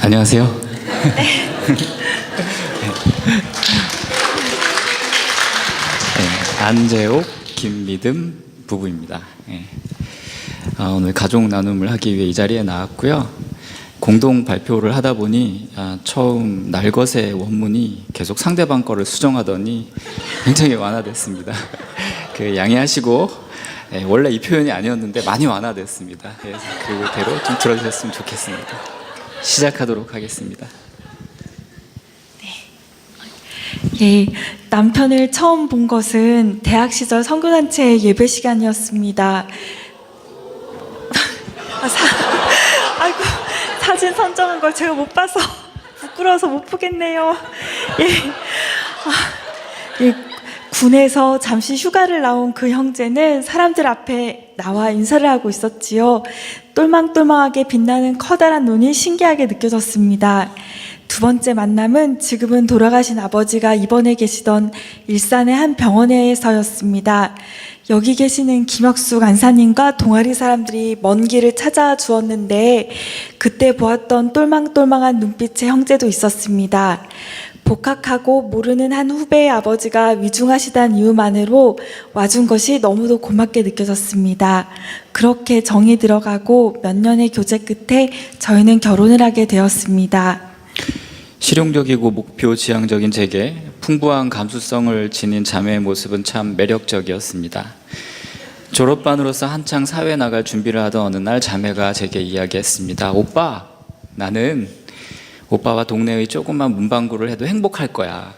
안녕하세요. 안재옥, 김미듬 부부입니다. 오늘 가족 나눔을 하기 위해 이 자리에 나왔고요. 공동 발표를 하다 보니 처음 날것의 원문이 계속 상대방 거를 수정하더니 굉장히 완화됐습니다. 양해하시고 원래 이 표현이 아니었는데 많이 완화됐습니다. 그래서 그대로 좀 들어주셨으면 좋겠습니다. 시작하도록 하겠습니다. 예, 남편을 처음 본 것은 대학 시절 선교단체 예배 시간이었습니다. 아이고, 사진 선정한 걸 제가 못 봐서 부끄러워서 못 보겠네요. 예, 군에서 잠시 휴가를 나온 그 형제는 사람들 앞에 나와 인사를 하고 있었지요. 똘망똘망하게 빛나는 커다란 눈이 신기하게 느껴졌습니다. 두 번째 만남은 지금은 돌아가신 아버지가 입원해 계시던 일산의 한 병원에서였습니다. 여기 계시는 김혁숙 안사님과 동아리 사람들이 먼 길을 찾아와 주었는데 그때 보았던 똘망똘망한 눈빛의 형제도 있었습니다. 복학하고 모르는 한 후배의 아버지가 위중하시다는 이유만으로 와준 것이 너무도 고맙게 느껴졌습니다. 그렇게 정이 들어가고 몇 년의 교제 끝에 저희는 결혼을 하게 되었습니다. 실용적이고 목표 지향적인 제게 풍부한 감수성을 지닌 자매의 모습은 참 매력적이었습니다. 졸업반으로서 한창 사회에 나갈 준비를 하던 어느 날 자매가 제게 이야기했습니다. 오빠, 나는 오빠와 동네의 조그만 문방구를 해도 행복할 거야.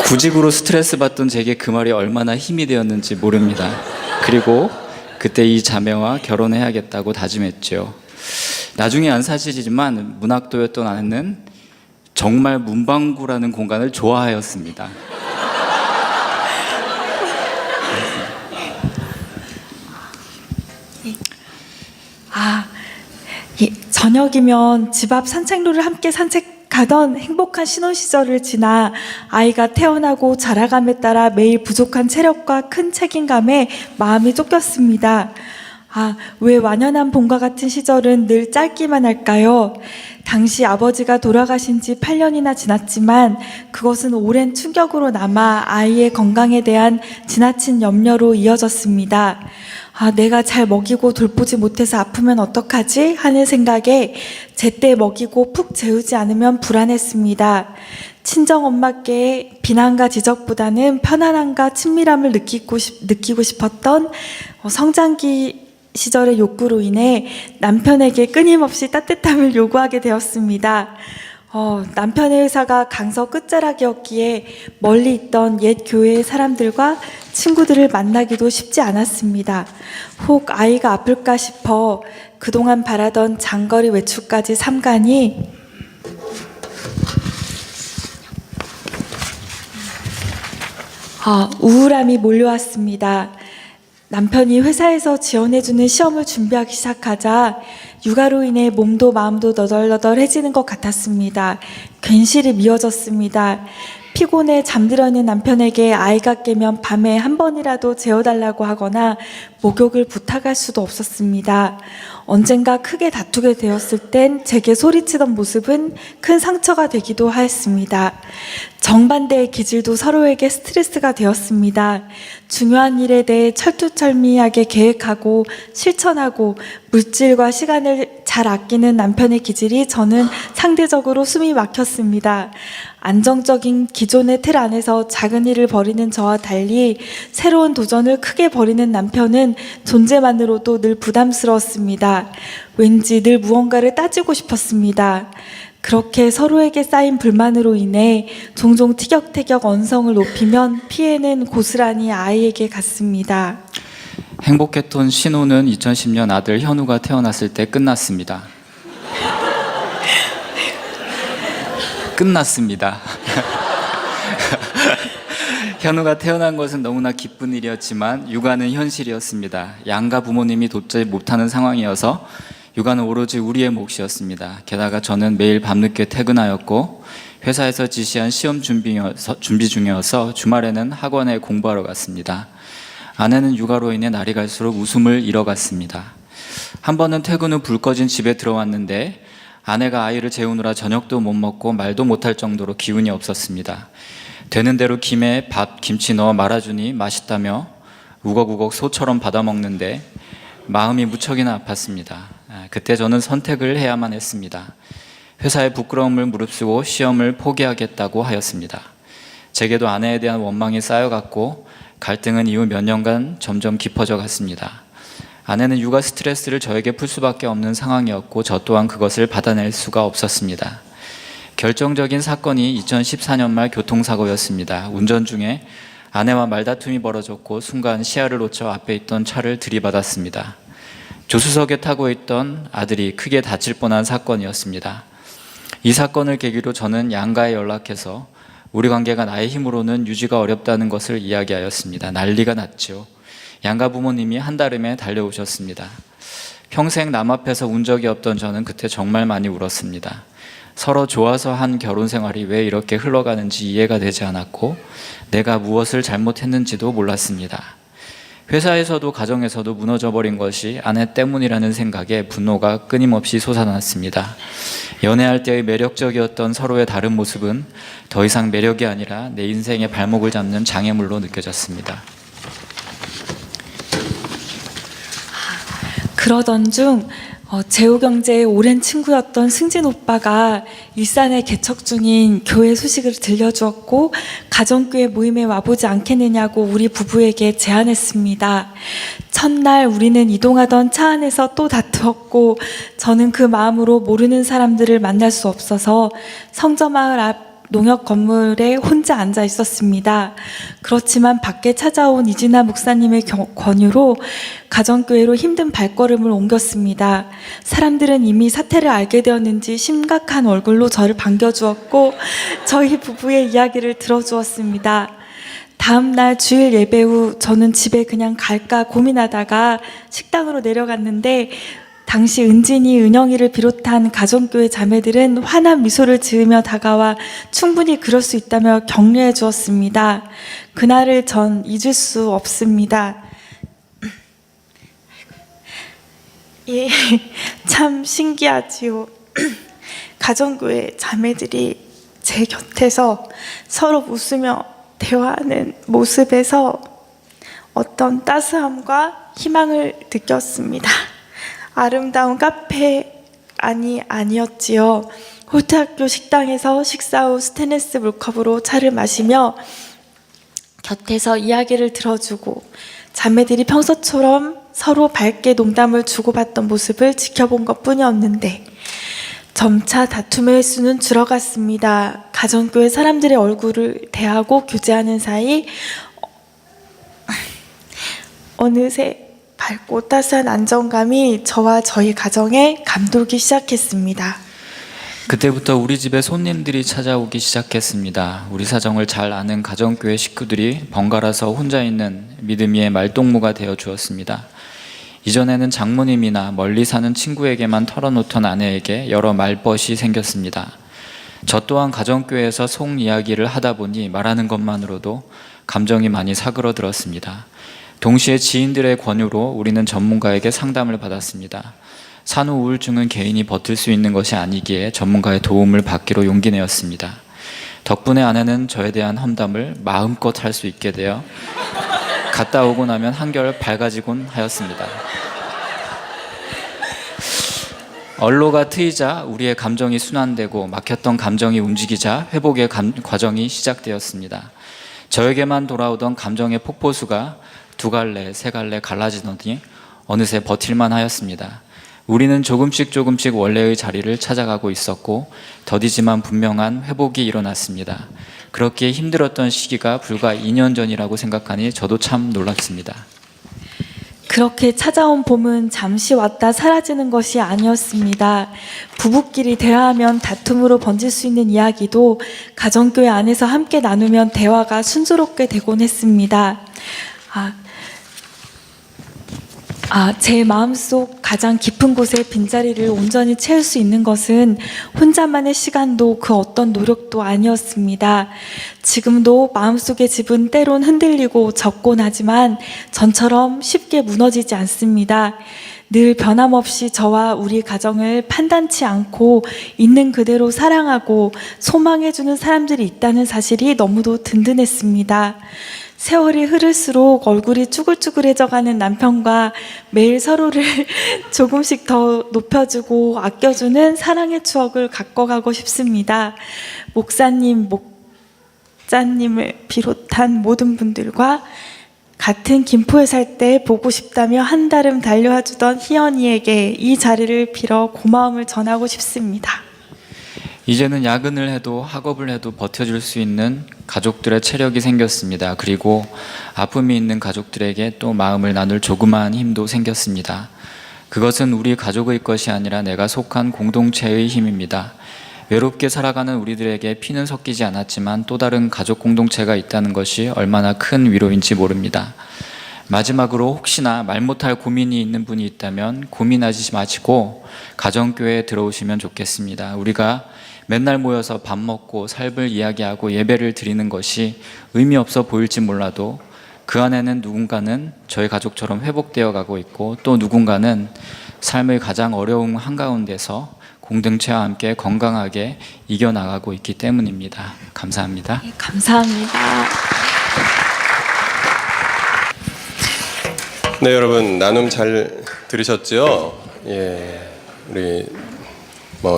구직으로 스트레스 받던 제게 그 말이 얼마나 힘이 되었는지 모릅니다. 그리고 그때 이 자매와 결혼해야겠다고 다짐했죠. 나중에 안 사실이지만 문학도였던 나는 정말 문방구라는 공간을 좋아하였습니다. 저녁이면 집 앞 산책로를 함께 산책가던 행복한 신혼 시절을 지나 아이가 태어나고 자라감에 따라 매일 부족한 체력과 큰 책임감에 마음이 쫓겼습니다. 왜 완연한 봄과 같은 시절은 늘 짧기만 할까요? 당시 아버지가 돌아가신 지 8년이나 지났지만 그것은 오랜 충격으로 남아 아이의 건강에 대한 지나친 염려로 이어졌습니다. 내가 잘 먹이고 돌보지 못해서 아프면 어떡하지? 하는 생각에 제때 먹이고 푹 재우지 않으면 불안했습니다. 친정엄마께 비난과 지적보다는 편안함과 친밀함을 느끼고 싶었던 성장기 시절의 욕구로 인해 남편에게 끊임없이 따뜻함을 요구하게 되었습니다. 남편의 회사가 강서 끝자락이었기에 멀리 있던 옛 교회의 사람들과 친구들을 만나기도 쉽지 않았습니다. 혹 아이가 아플까 싶어 그동안 바라던 장거리 외출까지 삼가니 우울함이 몰려왔습니다. 남편이 회사에서 지원해주는 시험을 준비하기 시작하자 육아로 인해 몸도 마음도 너덜너덜해지는 것 같았습니다. 괜시리 미워졌습니다. 피곤해 잠들어있는 남편에게 아이가 깨면 밤에 한 번이라도 재워달라고 하거나 목욕을 부탁할 수도 없었습니다. 언젠가 크게 다투게 되었을 땐 제게 소리치던 모습은 큰 상처가 되기도 하였습니다. 정반대의 기질도 서로에게 스트레스가 되었습니다. 중요한 일에 대해 철두철미하게 계획하고 실천하고 물질과 시간을 잘 아끼는 남편의 기질이 저는 상대적으로 숨이 막혔습니다. 안정적인 기존의 틀 안에서 작은 일을 벌이는 저와 달리 새로운 도전을 크게 벌이는 남편은 존재만으로도 늘 부담스러웠습니다. 왠지 늘 무언가를 따지고 싶었습니다. 그렇게 서로에게 쌓인 불만으로 인해 종종 티격태격 언성을 높이면 피해는 고스란히 아이에게 갔습니다. 행복했던 신혼은 2010년 아들 현우가 태어났을 때 끝났습니다. 끝났습니다. 현우가 태어난 것은 너무나 기쁜 일이었지만 육아는 현실이었습니다. 양가 부모님이 도저히 못하는 상황이어서 육아는 오로지 우리의 몫이었습니다. 게다가 저는 매일 밤늦게 퇴근하였고 회사에서 지시한 시험 준비 중이어서 주말에는 학원에 공부하러 갔습니다. 아내는 육아로 인해 날이 갈수록 웃음을 잃어갔습니다. 한 번은 퇴근 후 불 꺼진 집에 들어왔는데 아내가 아이를 재우느라 저녁도 못 먹고 말도 못할 정도로 기운이 없었습니다. 되는 대로 김에 밥, 김치 넣어 말아주니 맛있다며 우걱우걱 소처럼 받아먹는데 마음이 무척이나 아팠습니다. 그때 저는 선택을 해야만 했습니다. 회사의 부끄러움을 무릅쓰고 시험을 포기하겠다고 하였습니다. 제게도 아내에 대한 원망이 쌓여갔고 갈등은 이후 몇 년간 점점 깊어져 갔습니다. 아내는 육아 스트레스를 저에게 풀 수밖에 없는 상황이었고 저 또한 그것을 받아낼 수가 없었습니다. 결정적인 사건이 2014년 말 교통사고였습니다. 운전 중에 아내와 말다툼이 벌어졌고 순간 시야를 놓쳐 앞에 있던 차를 들이받았습니다. 조수석에 타고 있던 아들이 크게 다칠 뻔한 사건이었습니다. 이 사건을 계기로 저는 양가에 연락해서 우리 관계가 나의 힘으로는 유지가 어렵다는 것을 이야기하였습니다. 난리가 났죠. 양가 부모님이 한달음에 달려오셨습니다. 평생 남 앞에서 운 적이 없던 저는 그때 정말 많이 울었습니다. 서로 좋아서 한 결혼 생활이 왜 이렇게 흘러가는지 이해가 되지 않았고 내가 무엇을 잘못했는지도 몰랐습니다. 회사에서도 가정에서도 무너져버린 것이 아내 때문이라는 생각에 분노가 끊임없이 솟아났습니다. 연애할 때의 매력적이었던 서로의 다른 모습은 더 이상 매력이 아니라 내 인생의 발목을 잡는 장애물로 느껴졌습니다. 그러던 중 제후경제의 오랜 친구였던 승진 오빠가 일산에 개척 중인 교회 소식을 들려주었고 가정교회 모임에 와보지 않겠느냐고 우리 부부에게 제안했습니다. 첫날 우리는 이동하던 차 안에서 또 다투었고 저는 그 마음으로 모르는 사람들을 만날 수 없어서 성저마을 앞 농협 건물에 혼자 앉아 있었습니다. 그렇지만 밖에 찾아온 이진아 목사님의 권유로 가정교회로 힘든 발걸음을 옮겼습니다. 사람들은 이미 사태를 알게 되었는지 심각한 얼굴로 저를 반겨주었고 저희 부부의 이야기를 들어주었습니다. 다음 날 주일 예배 후 저는 집에 그냥 갈까 고민하다가 식당으로 내려갔는데 당시 은진이, 은영이를 비롯한 가정교회 자매들은 환한 미소를 지으며 다가와 충분히 그럴 수 있다며 격려해 주었습니다. 그날을 전 잊을 수 없습니다. 예, 참 신기하지요. 가정교회 자매들이 제 곁에서 서로 웃으며 대화하는 모습에서 어떤 따스함과 희망을 느꼈습니다. 아름다운 카페 아니었지요. 홀트학교 식당에서 식사 후 스테인리스 물컵으로 차를 마시며 곁에서 이야기를 들어주고 자매들이 평소처럼 서로 밝게 농담을 주고받던 모습을 지켜본 것뿐이었는데 점차 다툼의 횟수는 줄어갔습니다. 가정교회 사람들의 얼굴을 대하고 교제하는 사이 어느새 밝고 따스한 안정감이 저와 저희 가정에 감돌기 시작했습니다. 그때부터 우리 집에 손님들이 찾아오기 시작했습니다. 우리 사정을 잘 아는 가정교회 식구들이 번갈아서 혼자 있는 믿음이의 말동무가 되어 주었습니다. 이전에는 장모님이나 멀리 사는 친구에게만 털어놓던 아내에게 여러 말벗이 생겼습니다. 저 또한 가정교회에서 속 이야기를 하다 보니 말하는 것만으로도 감정이 많이 사그러들었습니다. 동시에 지인들의 권유로 우리는 전문가에게 상담을 받았습니다. 산후 우울증은 개인이 버틸 수 있는 것이 아니기에 전문가의 도움을 받기로 용기 내었습니다. 덕분에 아내는 저에 대한 험담을 마음껏 할 수 있게 되어 갔다 오고 나면 한결 밝아지곤 하였습니다. 언로가 트이자 우리의 감정이 순환되고 막혔던 감정이 움직이자 회복의 과정이 시작되었습니다. 저에게만 돌아오던 감정의 폭포수가 두 갈래, 세 갈래 갈라지더니 어느새 버틸만 하였습니다. 우리는 조금씩 원래의 자리를 찾아가고 있었고 더디지만 분명한 회복이 일어났습니다. 그렇게 힘들었던 시기가 불과 2년 전이라고 생각하니 저도 참 놀랍습니다. 그렇게 찾아온 봄은 잠시 왔다 사라지는 것이 아니었습니다. 부부끼리 대화하면 다툼으로 번질 수 있는 이야기도 가정교회 안에서 함께 나누면 대화가 순조롭게 되곤 했습니다. 제 마음속 가장 깊은 곳에 빈자리를 온전히 채울 수 있는 것은 혼자만의 시간도 그 어떤 노력도 아니었습니다. 지금도 마음속의 집은 때론 흔들리고 적곤 하지만 전처럼 쉽게 무너지지 않습니다. 늘 변함없이 저와 우리 가정을 판단치 않고 있는 그대로 사랑하고 소망해주는 사람들이 있다는 사실이 너무도 든든했습니다. 세월이 흐를수록 얼굴이 쭈글쭈글해져가는 남편과 매일 서로를 조금씩 더 높여주고 아껴주는 사랑의 추억을 갖고 싶습니다. 목자님을 비롯한 모든 분들과 같은 김포에 살 때 보고 싶다며 한달음 달려와주던 희연이에게 이 자리를 빌어 고마움을 전하고 싶습니다. 이제는 야근을 해도 학업을 해도 버텨줄 수 있는 가족들의 체력이 생겼습니다. 그리고 아픔이 있는 가족들에게 또 마음을 나눌 조그마한 힘도 생겼습니다. 그것은 우리 가족의 것이 아니라 내가 속한 공동체의 힘입니다. 외롭게 살아가는 우리들에게 피는 섞이지 않았지만 또 다른 가족 공동체가 있다는 것이 얼마나 큰 위로인지 모릅니다. 마지막으로 혹시나 말 못할 고민이 있는 분이 있다면 고민하지 마시고 가정교회에 들어오시면 좋겠습니다. 우리가 맨날 모여서 밥 먹고 삶을 이야기하고 예배를 드리는 것이 의미 없어 보일지 몰라도 그 안에는 누군가는 저희 가족처럼 회복되어 가고 있고 또 누군가는 삶의 가장 어려움 한가운데서 공동체와 함께 건강하게 이겨나가고 있기 때문입니다. 감사합니다. 네, 감사합니다. 네, 여러분 나눔 잘 들으셨죠? 예, 우리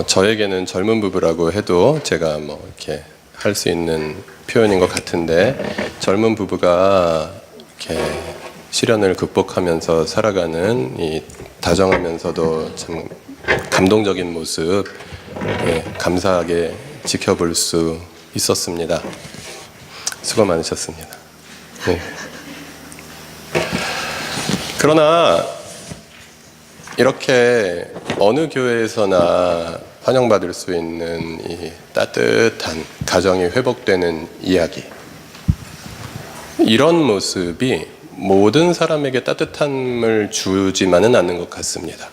저에게는 젊은 부부라고 해도 제가 이렇게 할 수 있는 표현인 것 같은데 젊은 부부가 이렇게 시련을 극복하면서 살아가는 이 다정하면서도 참 감동적인 모습 감사하게 지켜볼 수 있었습니다. 수고 많으셨습니다. 네. 그러나 이렇게 어느 교회에서나 환영받을 수 있는 이 따뜻한 가정이 회복되는 이야기, 이런 모습이 모든 사람에게 따뜻함을 주지만은 않는 것 같습니다.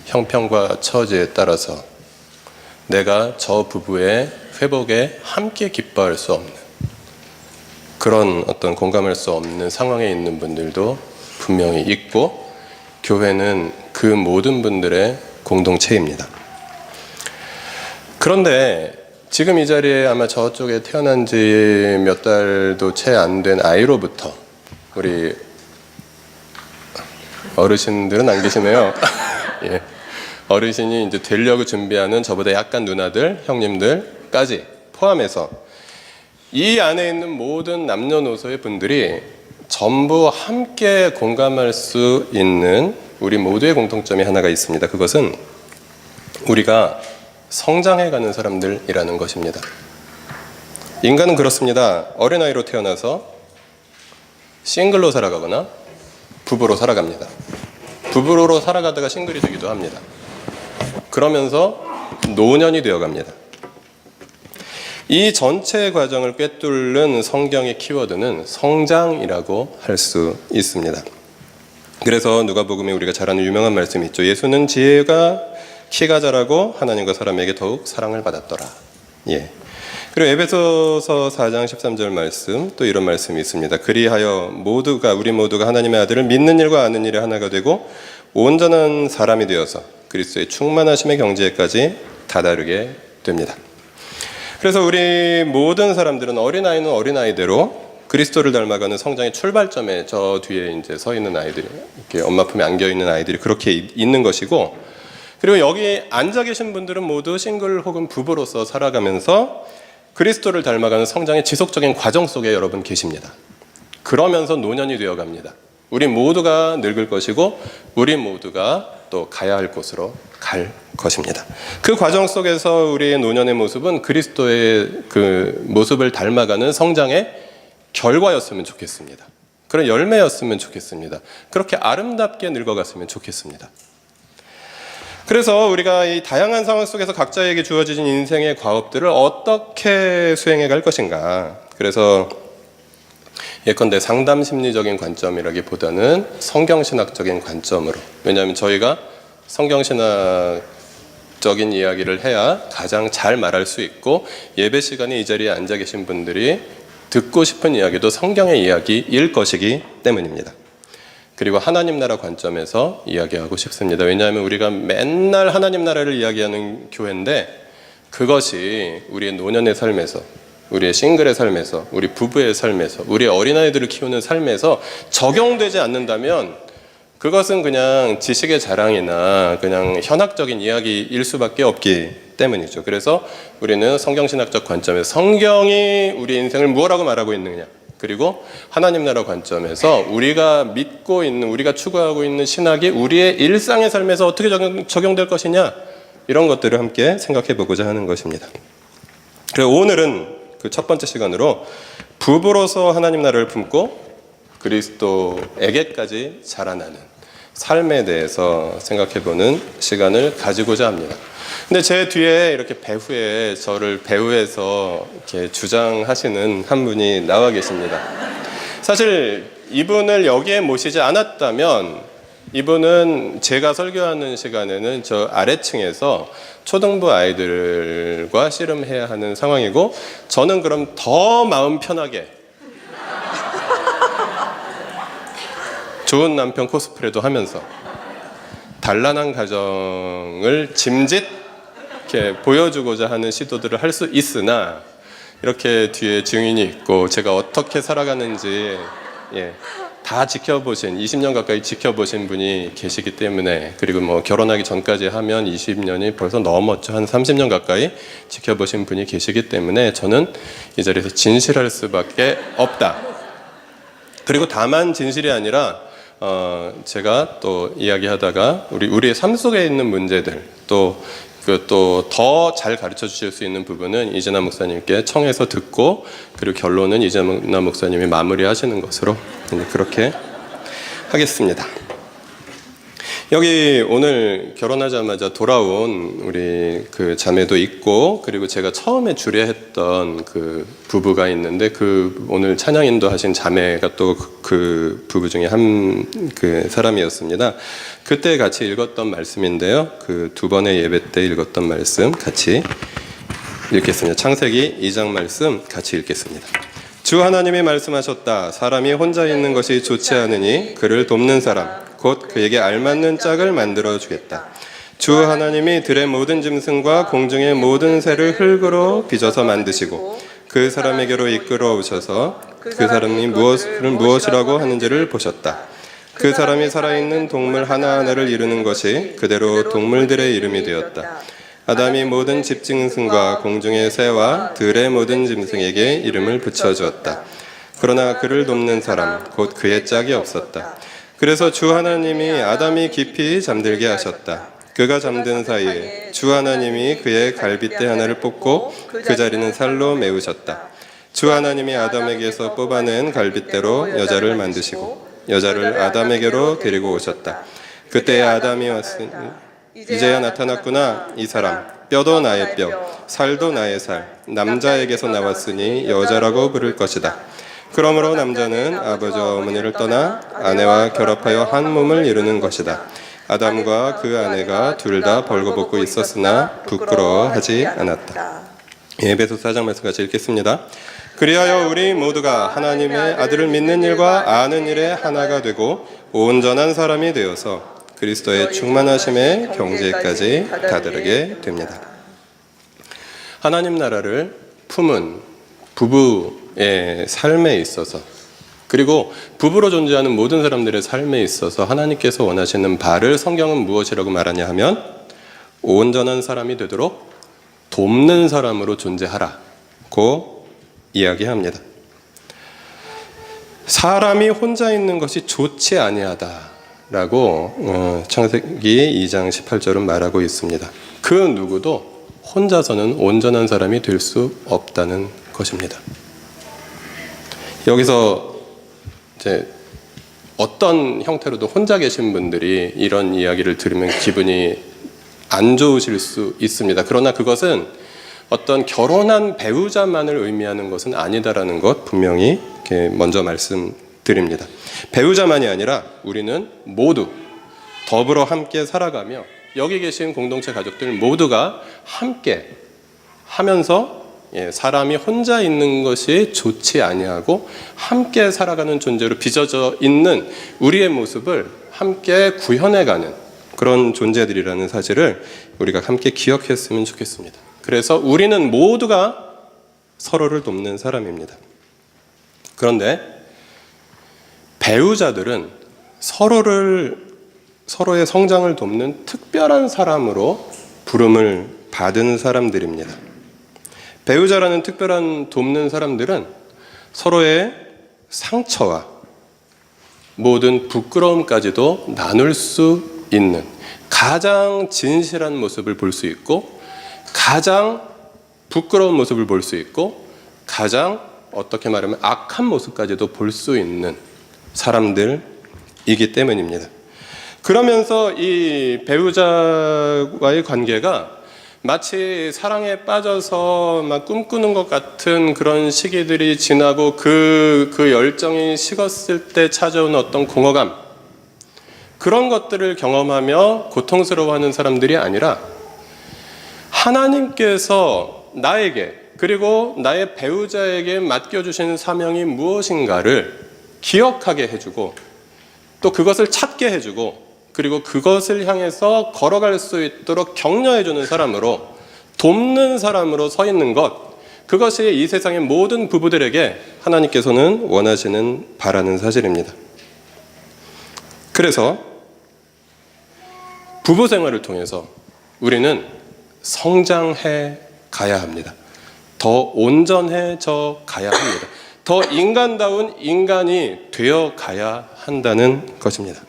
형편과 처지에 따라서 내가 저 부부의 회복에 함께 기뻐할 수 없는 그런 어떤 공감할 수 없는 상황에 있는 분들도 분명히 있고 교회는 그 모든 분들의 공동체입니다. 그런데 지금 이 자리에 아마 저쪽에 태어난 지 몇 달도 채 안 된 아이로부터 우리 어르신들은 안 계시네요. 예. 어르신이 이제 되려고 준비하는 저보다 약간 누나들, 형님들까지 포함해서 이 안에 있는 모든 남녀노소의 분들이 전부 함께 공감할 수 있는 우리 모두의 공통점이 하나가 있습니다. 그것은 우리가 성장해가는 사람들이라는 것입니다. 인간은 그렇습니다. 어린아이로 태어나서 싱글로 살아가거나 부부로 살아갑니다. 부부로 살아가다가 싱글이 되기도 합니다. 그러면서 노년이 되어갑니다. 이 전체 과정을 꿰뚫는 성경의 키워드는 성장이라고 할 수 있습니다. 그래서 누가복음에 우리가 잘 아는 유명한 말씀이 있죠. 예수는 지혜가 키가 자라고 하나님과 사람에게 더욱 사랑을 받았더라. 예. 그리고 에베소서 4장 13절 말씀, 또 이런 말씀이 있습니다. 그리하여 우리 모두가 하나님의 아들을 믿는 일과 아는 일에 하나가 되고 온전한 사람이 되어서 그리스도의 충만하심의 경지에까지 다다르게 됩니다. 그래서 우리 모든 사람들은 어린아이는 어린아이대로 그리스도를 닮아가는 성장의 출발점에 저 뒤에 이제 서 있는 아이들이, 이렇게 엄마 품에 안겨 있는 아이들이 그렇게 있는 것이고, 그리고 여기 앉아 계신 분들은 모두 싱글 혹은 부부로서 살아가면서 그리스도를 닮아가는 성장의 지속적인 과정 속에 여러분 계십니다. 그러면서 노년이 되어갑니다. 우리 모두가 늙을 것이고 우리 모두가 또 가야 할 곳으로 갈 것입니다. 그 과정 속에서 우리의 노년의 모습은 그리스도의 그 모습을 닮아가는 성장의 결과였으면 좋겠습니다. 그런 열매였으면 좋겠습니다. 그렇게 아름답게 늙어갔으면 좋겠습니다. 그래서 우리가 이 다양한 상황 속에서 각자에게 주어진 인생의 과업들을 어떻게 수행해 갈 것인가. 그래서 예컨대 상담 심리적인 관점이라기보다는 성경신학적인 관점으로, 왜냐하면 저희가 성경신학적인 이야기를 해야 가장 잘 말할 수 있고 예배 시간에 이 자리에 앉아 계신 분들이 듣고 싶은 이야기도 성경의 이야기일 것이기 때문입니다. 그리고 하나님 나라 관점에서 이야기하고 싶습니다. 왜냐하면 우리가 맨날 하나님 나라를 이야기하는 교회인데 그것이 우리의 노년의 삶에서, 우리의 싱글의 삶에서, 우리 부부의 삶에서, 우리의 어린아이들을 키우는 삶에서 적용되지 않는다면 그것은 그냥 지식의 자랑이나 그냥 현학적인 이야기일 수밖에 없기 때문이죠. 그래서 우리는 성경신학적 관점에서 성경이 우리 인생을 무엇라고 말하고 있느냐, 그리고 하나님 나라 관점에서 우리가 믿고 있는, 우리가 추구하고 있는 신학이 우리의 일상의 삶에서 어떻게 적용될 것이냐, 이런 것들을 함께 생각해 보고자 하는 것입니다. 그래서 오늘은 그 첫 번째 시간으로 부부로서 하나님 나라를 품고 그리스도에게까지 자라나는 삶에 대해서 생각해 보는 시간을 가지고자 합니다. 근데 제 뒤에 이렇게 배후에 저를 배후에서 이렇게 주장하시는 한 분이 나와 계십니다. 사실 이분을 여기에 모시지 않았다면 이분은 제가 설교하는 시간에는 저 아래층에서 초등부 아이들과 씨름해야 하는 상황이고, 저는 그럼 더 마음 편하게 좋은 남편 코스프레도 하면서 단란한 가정을 짐짓 이렇게 보여주고자 하는 시도들을 할 수 있으나, 이렇게 뒤에 증인이 있고 제가 어떻게 살아가는지 다 지켜보신, 20년 가까이 지켜보신 분이 계시기 때문에, 그리고 뭐 결혼하기 전까지 하면 20년이 벌써 넘었죠. 한 30년 가까이 지켜보신 분이 계시기 때문에 저는 이 자리에서 진실할 수밖에 없다. 그리고 다만 진실이 아니라 제가 또 이야기하다가 우리의 삶 속에 있는 문제들, 또 더 잘 가르쳐 주실 수 있는 부분은 이재나 목사님께 청해서 듣고, 그리고 결론은 이재나 목사님이 마무리하시는 것으로 그렇게 하겠습니다. 여기 오늘 결혼하자마자 돌아온 우리 그 자매도 있고, 그리고 제가 처음에 주례했던 그 부부가 있는데, 그 오늘 찬양 인도하신 자매가 또 그 부부 중에 한 그 사람이었습니다. 그때 같이 읽었던 말씀인데요. 그 두 번의 예배 때 읽었던 말씀 같이 읽겠습니다. 창세기 2장 말씀 같이 읽겠습니다. 주 하나님이 말씀하셨다. 사람이 혼자 있는 것이 좋지 않으니 그를 돕는 사람, 곧 그에게 알맞는 짝을 만들어 주겠다. 주 하나님이 들의 모든 짐승과 공중의 모든 새를 흙으로 빚어서 만드시고 그 사람에게로 이끌어 오셔서 그 사람이 무엇이라고 하는지를 보셨다. 그 사람이 살아있는 동물 하나하나를 이루는 것이 그대로 동물들의 이름이 되었다. 아담이 모든 집짐승과 공중의 새와 들의 모든 짐승에게 이름을 붙여주었다. 그러나 그를 돕는 사람, 곧 그의 짝이 없었다. 그래서 주 하나님이 아담이 깊이 잠들게 하셨다. 그가 잠든 사이에 주 하나님이 그의 갈빗대 하나를 뽑고 그 자리는 살로 메우셨다. 주 하나님이 아담에게서 뽑아낸 갈빗대로 여자를 만드시고 여자를 아담에게로 데리고 오셨다. 그때 아담이 왔으니 이제야 나타났구나. 이 사람, 뼈도 나의 뼈, 살도 나의 살, 남자에게서 나왔으니 여자라고 부를 것이다. 그러므로 남자는 아버지와 어머니를 떠나 아내와 결합하여 한 몸을 이루는 것이다. 아담과 그 아내가 둘 다 벌거벗고 있었으나 부끄러워하지 않았다. 에베소서 4장 말씀 같이 읽겠습니다. 그리하여 우리 모두가 하나님의 아들을 믿는 일과 아는 일에 하나가 되고 온전한 사람이 되어서 그리스도의 충만하심의 경지에까지 다다르게 됩니다. 하나님 나라를 품은 부부의 삶에 있어서, 그리고 부부로 존재하는 모든 사람들의 삶에 있어서 하나님께서 원하시는 바를 성경은 무엇이라고 말하냐 하면 온전한 사람이 되도록 돕는 사람으로 존재하라고 이야기합니다. 사람이 혼자 있는 것이 좋지 아니하다라고 창세기 2장 18절은 말하고 있습니다. 그 누구도 혼자서는 온전한 사람이 될 수 없다는 것입니다. 여기서 이제 어떤 형태로도 혼자 계신 분들이 이런 이야기를 들으면 기분이 안 좋으실 수 있습니다. 그러나 그것은 어떤 결혼한 배우자만을 의미하는 것은 아니다라는 것 분명히 이렇게 먼저 말씀드립니다. 배우자만이 아니라 우리는 모두 더불어 함께 살아가며 여기 계신 공동체 가족들 모두가 함께 하면서 사람이 혼자 있는 것이 좋지 아니하고 함께 살아가는 존재로 빚어져 있는 우리의 모습을 함께 구현해가는 그런 존재들이라는 사실을 우리가 함께 기억했으면 좋겠습니다. 그래서 우리는 모두가 서로를 돕는 사람입니다. 그런데 배우자들은 서로의 성장을 돕는 특별한 사람으로 부름을 받은 사람들입니다. 배우자라는 특별한 돕는 사람들은 서로의 상처와 모든 부끄러움까지도 나눌 수 있는 가장 진실한 모습을 볼 수 있고 가장 부끄러운 모습을 볼 수 있고 가장 어떻게 말하면 악한 모습까지도 볼 수 있는 사람들이기 때문입니다. 그러면서 이 배우자와의 관계가 마치 사랑에 빠져서 막 꿈꾸는 것 같은 그런 시기들이 지나고 그 열정이 식었을 때 찾아오는 어떤 공허감, 그런 것들을 경험하며 고통스러워하는 사람들이 아니라 하나님께서 나에게 그리고 나의 배우자에게 맡겨주신 사명이 무엇인가를 기억하게 해주고 또 그것을 찾게 해주고 그리고 그것을 향해서 걸어갈 수 있도록 격려해주는 사람으로, 돕는 사람으로 서 있는 것, 그것이 이 세상의 모든 부부들에게 하나님께서는 원하시는 바라는 사실입니다. 그래서 부부 생활을 통해서 우리는 성장해 가야 합니다. 더 온전해져 가야 합니다. 더 인간다운 인간이 되어 가야 한다는 것입니다.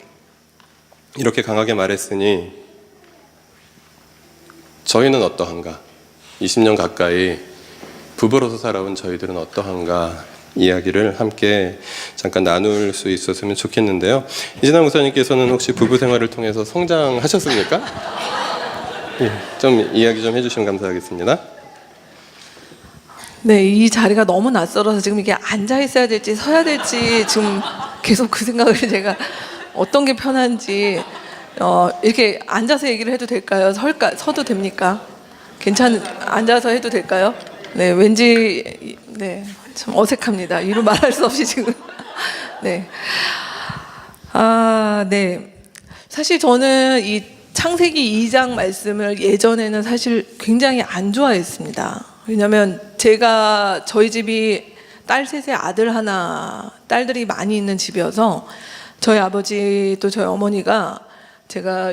이렇게 강하게 말했으니 저희는 어떠한가? 20년 가까이 부부로서 살아온 저희들은 어떠한가? 이야기를 함께 잠깐 나눌 수 있었으면 좋겠는데요. 이진아 목사님께서는 혹시 부부 생활을 통해서 성장하셨습니까? 예, 좀 이야기 좀 해주시면 감사하겠습니다. 네, 이 자리가 너무 낯설어서 지금 이게 앉아 있어야 될지 서야 될지 지금 계속 그 생각을 제가 어떤 게 편한지 이렇게 앉아서 얘기를 해도 될까요? 서도 됩니까? 앉아서 해도 될까요? 네, 왠지 네, 참 어색합니다. 이루 말할 수 없이 지금 네, 네. 사실 저는 이 창세기 2장 말씀을 예전에는 사실 굉장히 안 좋아했습니다. 왜냐하면 저희 집이 딸 셋에 아들 하나, 딸들이 많이 있는 집이어서 저희 아버지 또 저희 어머니가 제가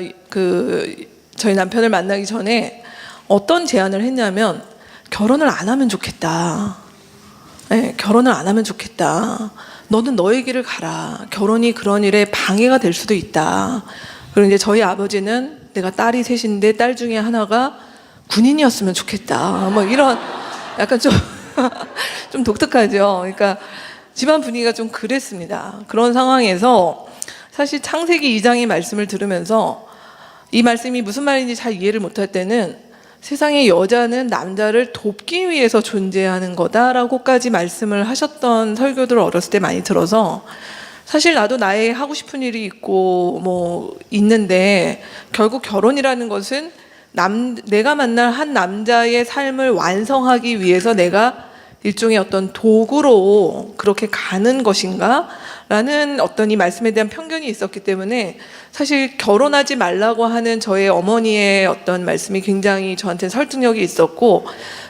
저희 남편을 만나기 전에 어떤 제안을 했냐면 결혼을 안 하면 좋겠다. 네, 결혼을 안 하면 좋겠다. 너는 너의 길을 가라. 결혼이 그런 일에 방해가 될 수도 있다. 그리고 이제 저희 아버지는 내가 딸이 셋인데 딸 중에 하나가 군인이었으면 좋겠다. 뭐 이런 약간 좀 독특하죠. 그러니까 집안 분위기가 좀 그랬습니다. 그런 상황에서 사실 창세기 2장의 말씀을 들으면서 이 말씀이 무슨 말인지 잘 이해를 못할 때는 세상의 여자는 남자를 돕기 위해서 존재하는 거다라고까지 말씀을 하셨던 설교들을 어렸을 때 많이 들어서 사실 나도 나의 하고 싶은 일이 있고 뭐 있는데 결국 결혼이라는 것은 내가 만날 한 남자의 삶을 완성하기 위해서 내가 일종의 어떤 도구로 그렇게 가는 것인가? 라는 어떤 이 말씀에 대한 편견이 있었기 때문에 사실 결혼하지 말라고 하는 저의 어머니의 어떤 말씀이 굉장히 저한테 설득력이 있었고,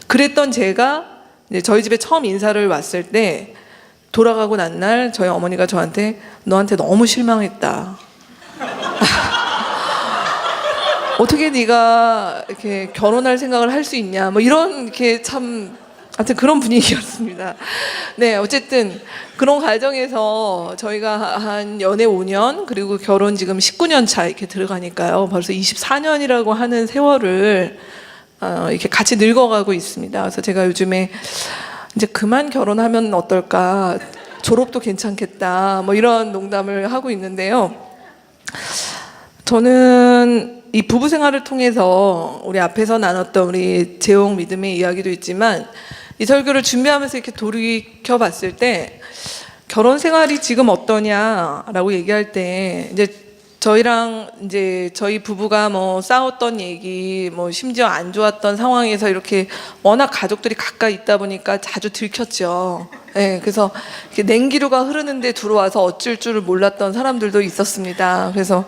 그랬던 제가 이제 저희 집에 처음 인사를 왔을 때 돌아가고 난 날 저희 어머니가 저한테 너한테 너무 실망했다. 어떻게 네가 이렇게 결혼할 생각을 할 수 있냐, 뭐 이런 이렇게 참 하여튼 그런 분위기였습니다. 네, 어쨌든 그런 과정에서 저희가 한 연애 5년 그리고 결혼 지금 19년 차 이렇게 들어가니까요. 벌써 24년이라고 하는 세월을 이렇게 같이 늙어가고 있습니다. 그래서 제가 요즘에 이제 그만 결혼하면 어떨까, 졸업도 괜찮겠다, 뭐 이런 농담을 하고 있는데요. 저는 이 부부 생활을 통해서 우리 앞에서 나눴던 우리 재홍 믿음의 이야기도 있지만 이 설교를 준비하면서 이렇게 돌이켜 봤을 때 결혼 생활이 지금 어떠냐라고 얘기할 때 이제 저희랑 이제 저희 부부가 뭐 싸웠던 얘기, 뭐 심지어 안 좋았던 상황에서 이렇게 워낙 가족들이 가까이 있다 보니까 자주 들켰죠. 예, 그래서 이렇게 냉기류가 흐르는데 들어와서 어쩔 줄을 몰랐던 사람들도 있었습니다. 그래서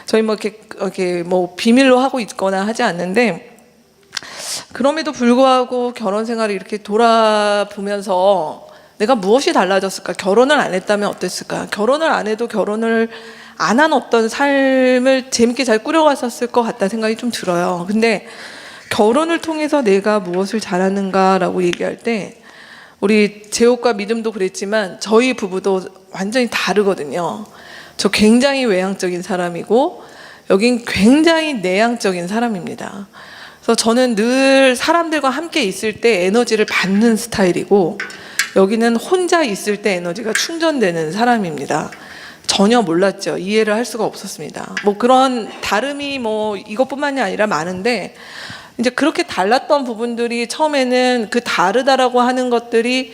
저희 뭐 이렇게 뭐 비밀로 하고 있거나 하지 않는데, 그럼에도 불구하고 결혼 생활을 이렇게 돌아보면서 내가 무엇이 달라졌을까? 결혼을 안 했다면 어땠을까? 결혼을 안 해도 결혼을 안 한 어떤 삶을 재밌게 잘 꾸려갔었을 것 같다는 생각이 좀 들어요. 근데 결혼을 통해서 내가 무엇을 잘하는가라고 얘기할 때, 우리 제옥과 믿음도 그랬지만 저희 부부도 완전히 다르거든요. 저 굉장히 외향적인 사람이고 여긴 굉장히 내향적인 사람입니다. 그래서 저는 늘 사람들과 함께 있을 때 에너지를 받는 스타일이고, 여기는 혼자 있을 때 에너지가 충전되는 사람입니다. 전혀 몰랐죠. 이해를 할 수가 없었습니다. 뭐 그런 다름이 뭐 이것뿐만이 아니라 많은데, 이제 그렇게 달랐던 부분들이 처음에는 그 다르다라고 하는 것들이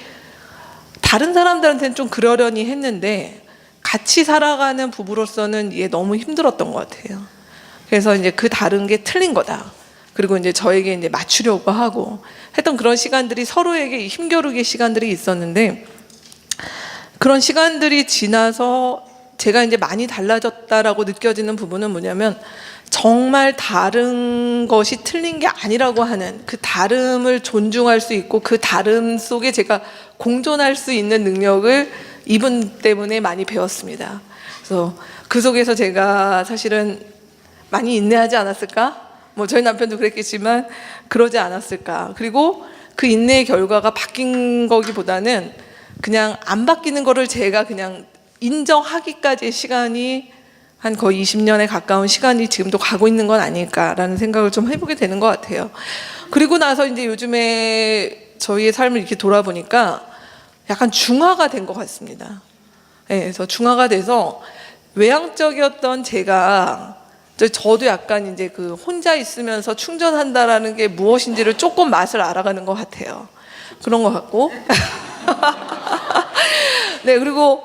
다른 사람들한테는 좀 그러려니 했는데, 같이 살아가는 부부로서는 이게 너무 힘들었던 것 같아요. 그래서 이제 그 다른 게 틀린 거다. 그리고 이제 저에게 이제 맞추려고 하고 했던 그런 시간들이, 서로에게 힘겨루기 시간들이 있었는데, 그런 시간들이 지나서 제가 이제 많이 달라졌다라고 느껴지는 부분은 뭐냐면, 정말 다른 것이 틀린 게 아니라고 하는 그 다름을 존중할 수 있고, 그 다름 속에 제가 공존할 수 있는 능력을 이분 때문에 많이 배웠습니다. 그래서 그 속에서 제가 사실은 많이 인내하지 않았을까? 뭐 저희 남편도 그랬겠지만 그러지 않았을까? 그리고 그 인내의 결과가 바뀐 거기보다는 그냥 안 바뀌는 거를 제가 그냥 인정하기까지의 시간이 한 거의 20년에 가까운 시간이 지금도 가고 있는 건 아닐까라는 생각을 좀 해보게 되는 것 같아요. 그리고 나서 이제 요즘에 저희의 삶을 이렇게 돌아보니까 약간 중화가 된 것 같습니다. 네, 그래서 중화가 돼서 외향적이었던 제가, 저도 약간 이제 그 혼자 있으면서 충전한다라는 게 무엇인지를 조금 맛을 알아가는 것 같아요. 그런 것 같고. 네, 그리고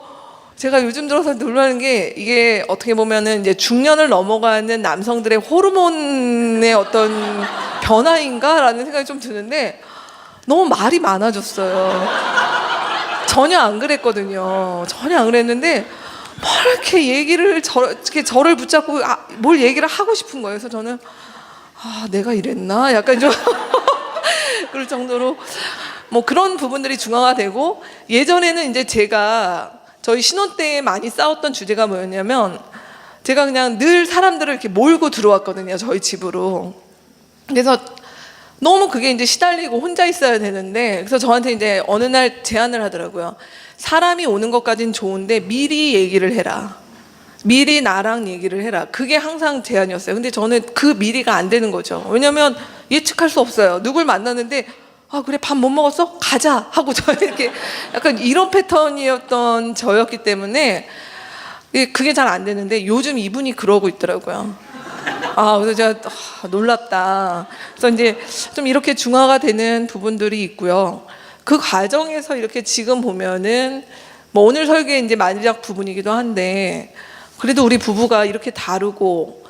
제가 요즘 들어서 놀라는 게, 이게 어떻게 보면은 이제 중년을 넘어가는 남성들의 호르몬의 어떤 변화인가라는 생각이 좀 드는데, 너무 말이 많아졌어요. 전혀 안 그랬거든요. 전혀 안 그랬는데, 뭐 이렇게 얘기를 이렇게 저를 붙잡고 뭘 얘기를 하고 싶은 거예요. 그래서 저는 내가 이랬나? 약간 좀 그럴 정도로 뭐 그런 부분들이 중화가 되고, 예전에는 이제 제가 저희 신혼 때 많이 싸웠던 주제가 뭐였냐면, 제가 그냥 늘 사람들을 이렇게 몰고 들어왔거든요, 저희 집으로. 그래서 너무 그게 이제 시달리고 혼자 있어야 되는데, 그래서 저한테 이제 어느 날 제안을 하더라고요. 사람이 오는 것까진 좋은데 미리 얘기를 해라. 미리 나랑 얘기를 해라. 그게 항상 제안이었어요. 근데 저는 그 미리가 안 되는 거죠. 왜냐면 예측할 수 없어요. 누굴 만났는데 그래, 밥 못 먹었어? 가자 하고 저 이렇게 약간 이런 패턴이었던 저였기 때문에 그게 잘 안 되는데, 요즘 이분이 그러고 있더라고요. 그래서 제가 놀랍다. 그래서 이제 좀 이렇게 중화가 되는 부분들이 있고요. 그 과정에서 이렇게 지금 보면은 뭐 오늘 설계 이제 마지막 부분이기도 한데, 그래도 우리 부부가 이렇게 다르고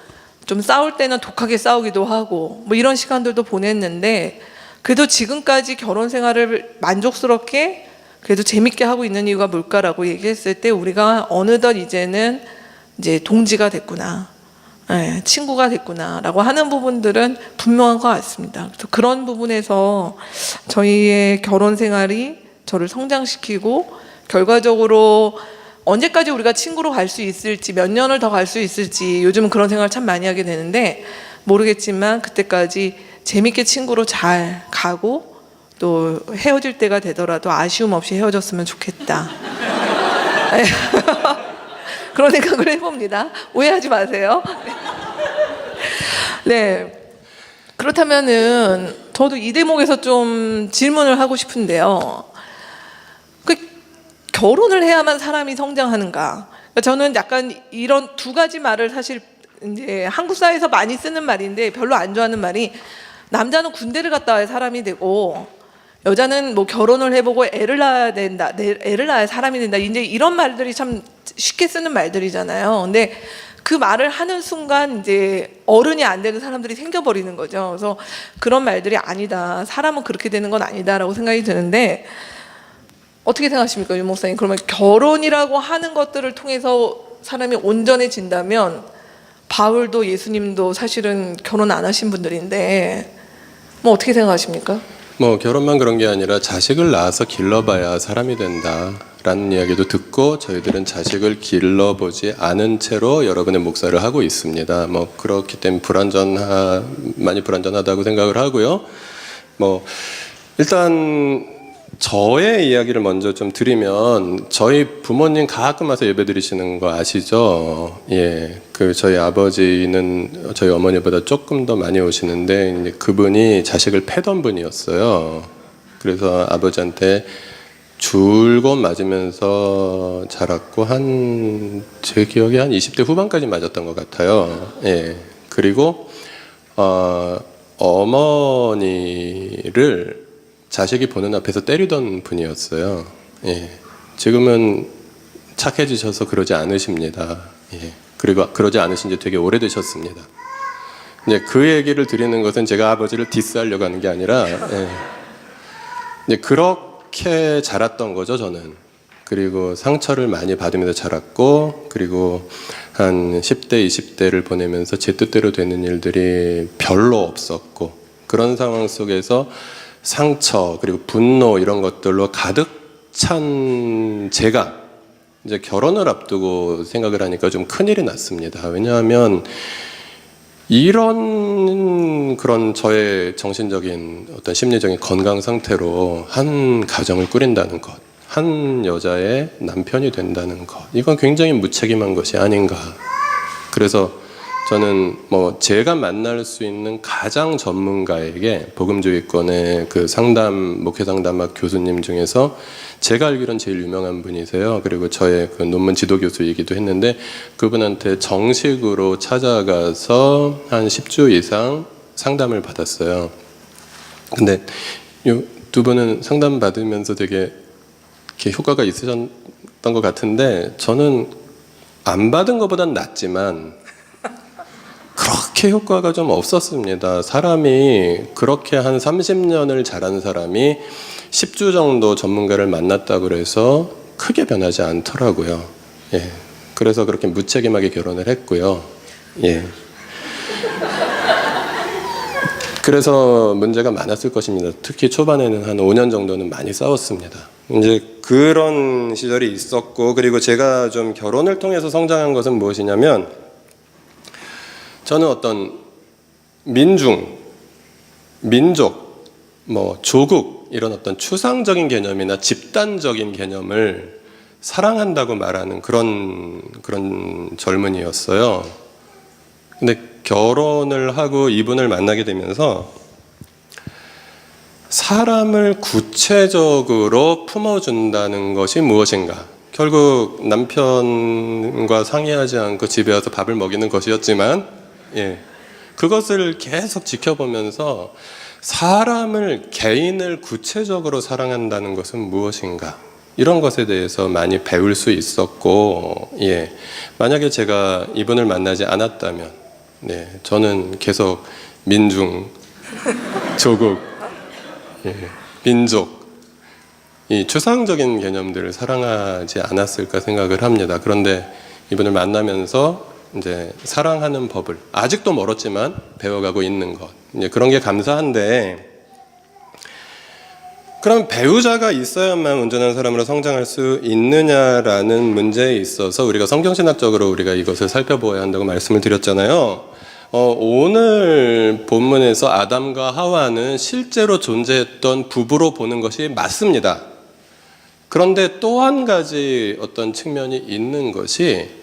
좀 싸울 때는 독하게 싸우기도 하고 뭐 이런 시간들도 보냈는데, 그래도 지금까지 결혼 생활을 만족스럽게 그래도 재밌게 하고 있는 이유가 뭘까라고 얘기했을 때, 우리가 어느덧 이제는 이제 동지가 됐구나, 친구가 됐구나라고 하는 부분들은 분명한 것 같습니다. 그래서 그런 부분에서 저희의 결혼 생활이 저를 성장시키고, 결과적으로 언제까지 우리가 친구로 갈 수 있을지, 몇 년을 더 갈 수 있을지, 요즘은 그런 생각을 참 많이 하게 되는데, 모르겠지만 그때까지 재밌게 친구로 잘 가고, 또 헤어질 때가 되더라도 아쉬움 없이 헤어졌으면 좋겠다. 그런 생각을 해봅니다. 오해하지 마세요. 네. 그렇다면은 저도 이 대목에서 좀 질문을 하고 싶은데요. 결혼을 해야만 사람이 성장하는가? 저는 약간 이런 두 가지 말을 사실 이제 한국 사회에서 많이 쓰는 말인데 별로 안 좋아하는 말이, 남자는 군대를 갔다 와야 사람이 되고 여자는 뭐 결혼을 해보고 애를 낳아야 된다, 애를 낳아야 사람이 된다, 이제 이런 말들이 참 쉽게 쓰는 말들이잖아요. 근데 그 말을 하는 순간 이제 어른이 안 되는 사람들이 생겨버리는 거죠. 그래서 그런 말들이 아니다. 사람은 그렇게 되는 건 아니다라고 생각이 드는데 어떻게 생각하십니까, 유 목사님? 그러면 결혼이라고 하는 것들을 통해서 사람이 온전해진다면 바울도 예수님도 사실은 결혼 안 하신 분들인데 뭐 어떻게 생각하십니까? 뭐 결혼만 그런 게 아니라 자식을 낳아서 길러봐야 사람이 된다라는 이야기도 듣고 저희들은 자식을 길러보지 않은 채로 여러분의 목사를 하고 있습니다. 뭐 그렇기 때문에 많이 불완전하다고 생각을 하고요. 뭐 일단 저의 이야기를 먼저 좀 드리면 저희 부모님 가끔 와서 예배 드리시는 거 아시죠? 예, 그 저희 아버지는 저희 어머니보다 조금 더 많이 오시는데 이제 그분이 자식을 패던 분이었어요. 그래서 아버지한테 줄곧 맞으면서 자랐고 제 기억에 한 20대 후반까지 맞았던 것 같아요. 예, 그리고 어머니를 자식이 보는 앞에서 때리던 분이었어요. 예. 지금은 착해지셔서 그러지 않으십니다. 예. 그리고 그러지 않으신 지 되게 오래되셨습니다. 이제 그 얘기를 드리는 것은 제가 아버지를 디스하려고 하는 게 아니라, 예. 이제 그렇게 자랐던 거죠, 저는. 그리고 상처를 많이 받으면서 자랐고, 그리고 한 10대, 20대를 보내면서 제 뜻대로 되는 일들이 별로 없었고, 그런 상황 속에서 상처 그리고 분노 이런 것들로 가득 찬 제가 이제 결혼을 앞두고 생각을 하니까 좀 큰일이 났습니다. 왜냐하면 이런 그런 저의 정신적인 어떤 심리적인 건강 상태로 한 가정을 꾸린다는 것, 한 여자의 남편이 된다는 것, 이건 굉장히 무책임한 것이 아닌가. 그래서 저는 뭐 제가 만날 수 있는 가장 전문가에게 복음주의권의 그 목회 상담학 교수님 중에서 제가 알기로는 제일 유명한 분이세요. 그리고 저의 그 논문 지도 교수이기도 했는데 그분한테 정식으로 찾아가서 한 10주 이상 상담을 받았어요. 근데 이 두 분은 상담 받으면서 되게 이렇게 효과가 있으셨던 것 같은데 저는 안 받은 것보단 낫지만 그렇게 효과가 좀 없었습니다. 사람이 그렇게 한 30년을 자란 사람이 10주 정도 전문가를 만났다고 해서 크게 변하지 않더라고요. 예. 그래서 그렇게 무책임하게 결혼을 했고요. 예. 그래서 문제가 많았을 것입니다. 특히 초반에는 한 5년 정도는 많이 싸웠습니다. 이제 그런 시절이 있었고, 그리고 제가 좀 결혼을 통해서 성장한 것은 무엇이냐면 저는 어떤 민족, 조국 이런 어떤 추상적인 개념이나 집단적인 개념을 사랑한다고 말하는 그런 젊은이였어요. 근데 결혼을 하고 이분을 만나게 되면서 사람을 구체적으로 품어준다는 것이 무엇인가? 결국 남편과 상의하지 않고 집에 와서 밥을 먹이는 것이었지만 예, 그것을 계속 지켜보면서 사람을, 개인을 구체적으로 사랑한다는 것은 무엇인가? 이런 것에 대해서 많이 배울 수 있었고, 예, 만약에 제가 이분을 만나지 않았다면, 네, 저는 계속 조국, 예, 민족, 이 추상적인 개념들을 사랑하지 않았을까 생각을 합니다. 그런데 이분을 만나면서 이제 사랑하는 법을 아직도 멀었지만 배워가고 있는 것, 이제 그런 게 감사한데, 그럼 배우자가 있어야만 온전한 사람으로 성장할 수 있느냐라는 문제에 있어서 우리가 성경신학적으로 우리가 이것을 살펴보아야 한다고 말씀을 드렸잖아요. 오늘 본문에서 아담과 하와는 실제로 존재했던 부부로 보는 것이 맞습니다. 그런데 또 한 가지 어떤 측면이 있는 것이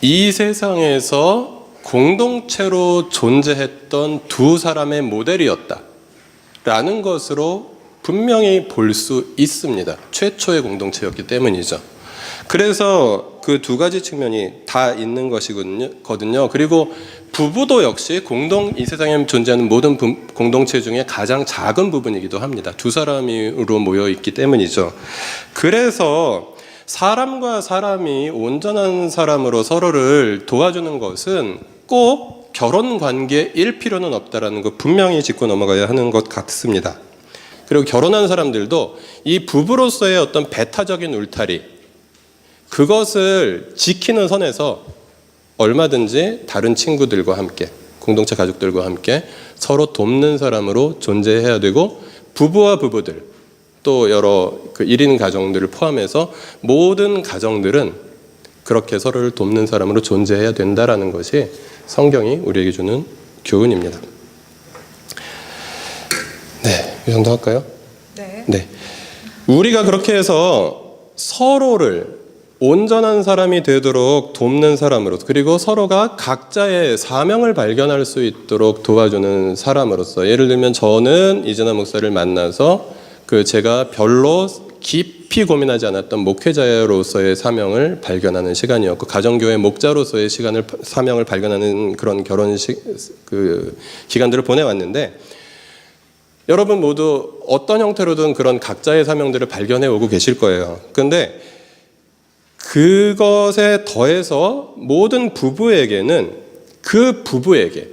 이 세상에서 공동체로 존재했던 두 사람의 모델이었다라는 것으로 분명히 볼 수 있습니다. 최초의 공동체였기 때문이죠. 그래서 그 두 가지 측면이 다 있는 것이거든요. 그리고 부부도 역시 이 세상에 존재하는 모든 공동체 중에 가장 작은 부분이기도 합니다. 두 사람으로 모여 있기 때문이죠. 그래서 사람과 사람이 온전한 사람으로 서로를 도와주는 것은 꼭 결혼 관계일 필요는 없다라는 거 분명히 짚고 넘어가야 하는 것 같습니다. 그리고 결혼한 사람들도 이 부부로서의 어떤 배타적인 울타리, 그것을 지키는 선에서 얼마든지 다른 친구들과 함께, 공동체 가족들과 함께 서로 돕는 사람으로 존재해야 되고, 부부와 부부들, 또 여러 그 1인 가정들을 포함해서 모든 가정들은 그렇게 서로를 돕는 사람으로 존재해야 된다라는 것이 성경이 우리에게 주는 교훈입니다. 네, 이 정도 할까요? 네. 우리가 그렇게 해서 서로를 온전한 사람이 되도록 돕는 사람으로, 그리고 서로가 각자의 사명을 발견할 수 있도록 도와주는 사람으로서, 예를 들면 저는 이재나 목사를 만나서 제가 별로 깊이 고민하지 않았던 목회자로서의 사명을 발견하는 시간이었고, 가정교회 목자로서의 사명을 발견하는 그런 결혼식 기간들을 보내왔는데, 여러분 모두 어떤 형태로든 그런 각자의 사명들을 발견해 오고 계실 거예요. 그런데 그것에 더해서 모든 부부에게는 그 부부에게,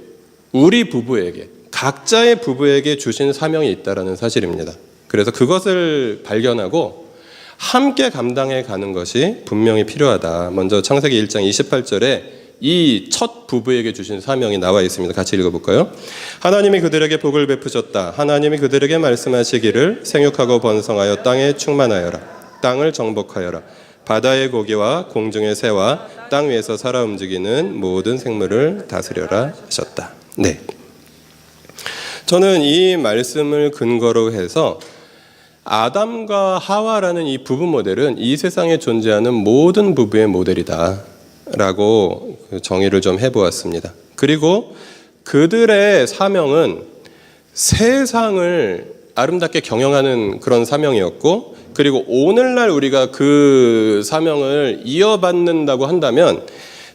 우리 부부에게, 각자의 부부에게 주신 사명이 있다는 사실입니다. 그래서 그것을 발견하고 함께 감당해 가는 것이 분명히 필요하다. 먼저 창세기 1장 28절에 이 첫 부부에게 주신 사명이 나와 있습니다. 같이 읽어볼까요? 하나님이 그들에게 복을 베푸셨다. 하나님이 그들에게 말씀하시기를 생육하고 번성하여 땅에 충만하여라. 땅을 정복하여라. 바다의 고기와 공중의 새와 땅 위에서 살아 움직이는 모든 생물을 다스려라 하셨다. 네. 저는 이 말씀을 근거로 해서 아담과 하와라는 이 부부 모델은 이 세상에 존재하는 모든 부부의 모델이다 라고 정의를 좀 해보았습니다. 그리고 그들의 사명은 세상을 아름답게 경영하는 그런 사명이었고, 그리고 오늘날 우리가 그 사명을 이어받는다고 한다면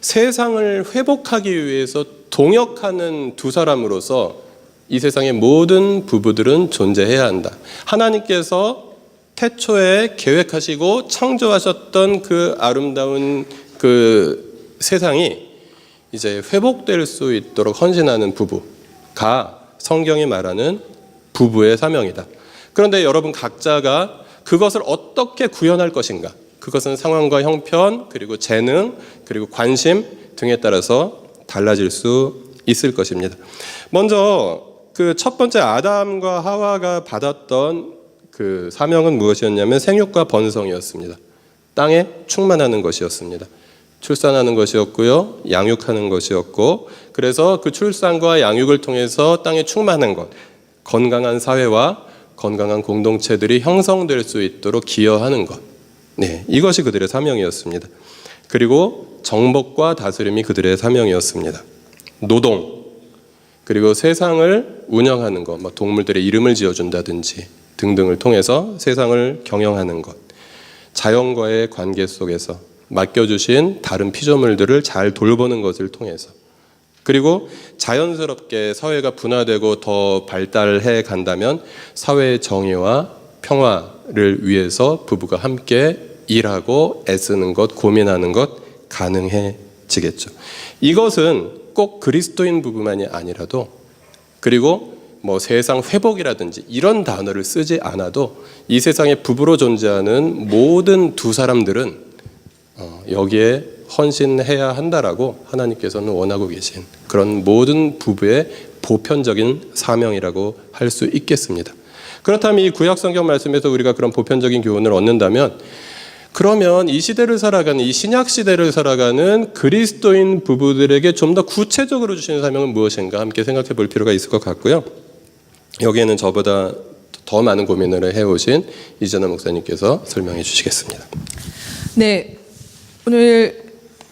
세상을 회복하기 위해서 동역하는 두 사람으로서 이 세상의 모든 부부들은 존재해야 한다. 하나님께서 태초에 계획하시고 창조하셨던 그 아름다운 그 세상이 이제 회복될 수 있도록 헌신하는 부부가 성경이 말하는 부부의 사명이다. 그런데 여러분 각자가 그것을 어떻게 구현할 것인가? 그것은 상황과 형편, 그리고 재능, 그리고 관심 등에 따라서 달라질 수 있을 것입니다. 먼저 그 첫 번째 아담과 하와가 받았던 그 사명은 무엇이었냐면 생육과 번성이었습니다. 땅에 충만하는 것이었습니다. 출산하는 것이었고요, 양육하는 것이었고, 그래서 그 출산과 양육을 통해서 땅에 충만한 것, 건강한 사회와 건강한 공동체들이 형성될 수 있도록 기여하는 것, 네, 이것이 그들의 사명이었습니다. 그리고 정복과 다스림이 그들의 사명이었습니다. 노동, 그리고 세상을 운영하는 것, 동물들의 이름을 지어준다든지 등등을 통해서 세상을 경영하는 것, 자연과의 관계 속에서 맡겨주신 다른 피조물들을 잘 돌보는 것을 통해서, 그리고 자연스럽게 사회가 분화되고 더 발달해 간다면 사회의 정의와 평화를 위해서 부부가 함께 일하고 애쓰는 것, 고민하는 것 가능해지겠죠. 이것은 꼭 그리스도인 부부만이 아니라도, 그리고 세상 회복이라든지 이런 단어를 쓰지 않아도 이 세상에 부부로 존재하는 모든 두 사람들은 여기에 헌신해야 한다라고 하나님께서는 원하고 계신 그런 모든 부부의 보편적인 사명이라고 할 수 있겠습니다. 그렇다면 이 구약 성경 말씀에서 우리가 그런 보편적인 교훈을 얻는다면, 그러면 이 시대를 살아가는, 이 신약 시대를 살아가는 그리스도인 부부들에게 좀 더 구체적으로 주시는 사명은 무엇인가 함께 생각해 볼 필요가 있을 것 같고요. 여기에는 저보다 더 많은 고민을 해오신 이재나 목사님께서 설명해 주시겠습니다. 네, 오늘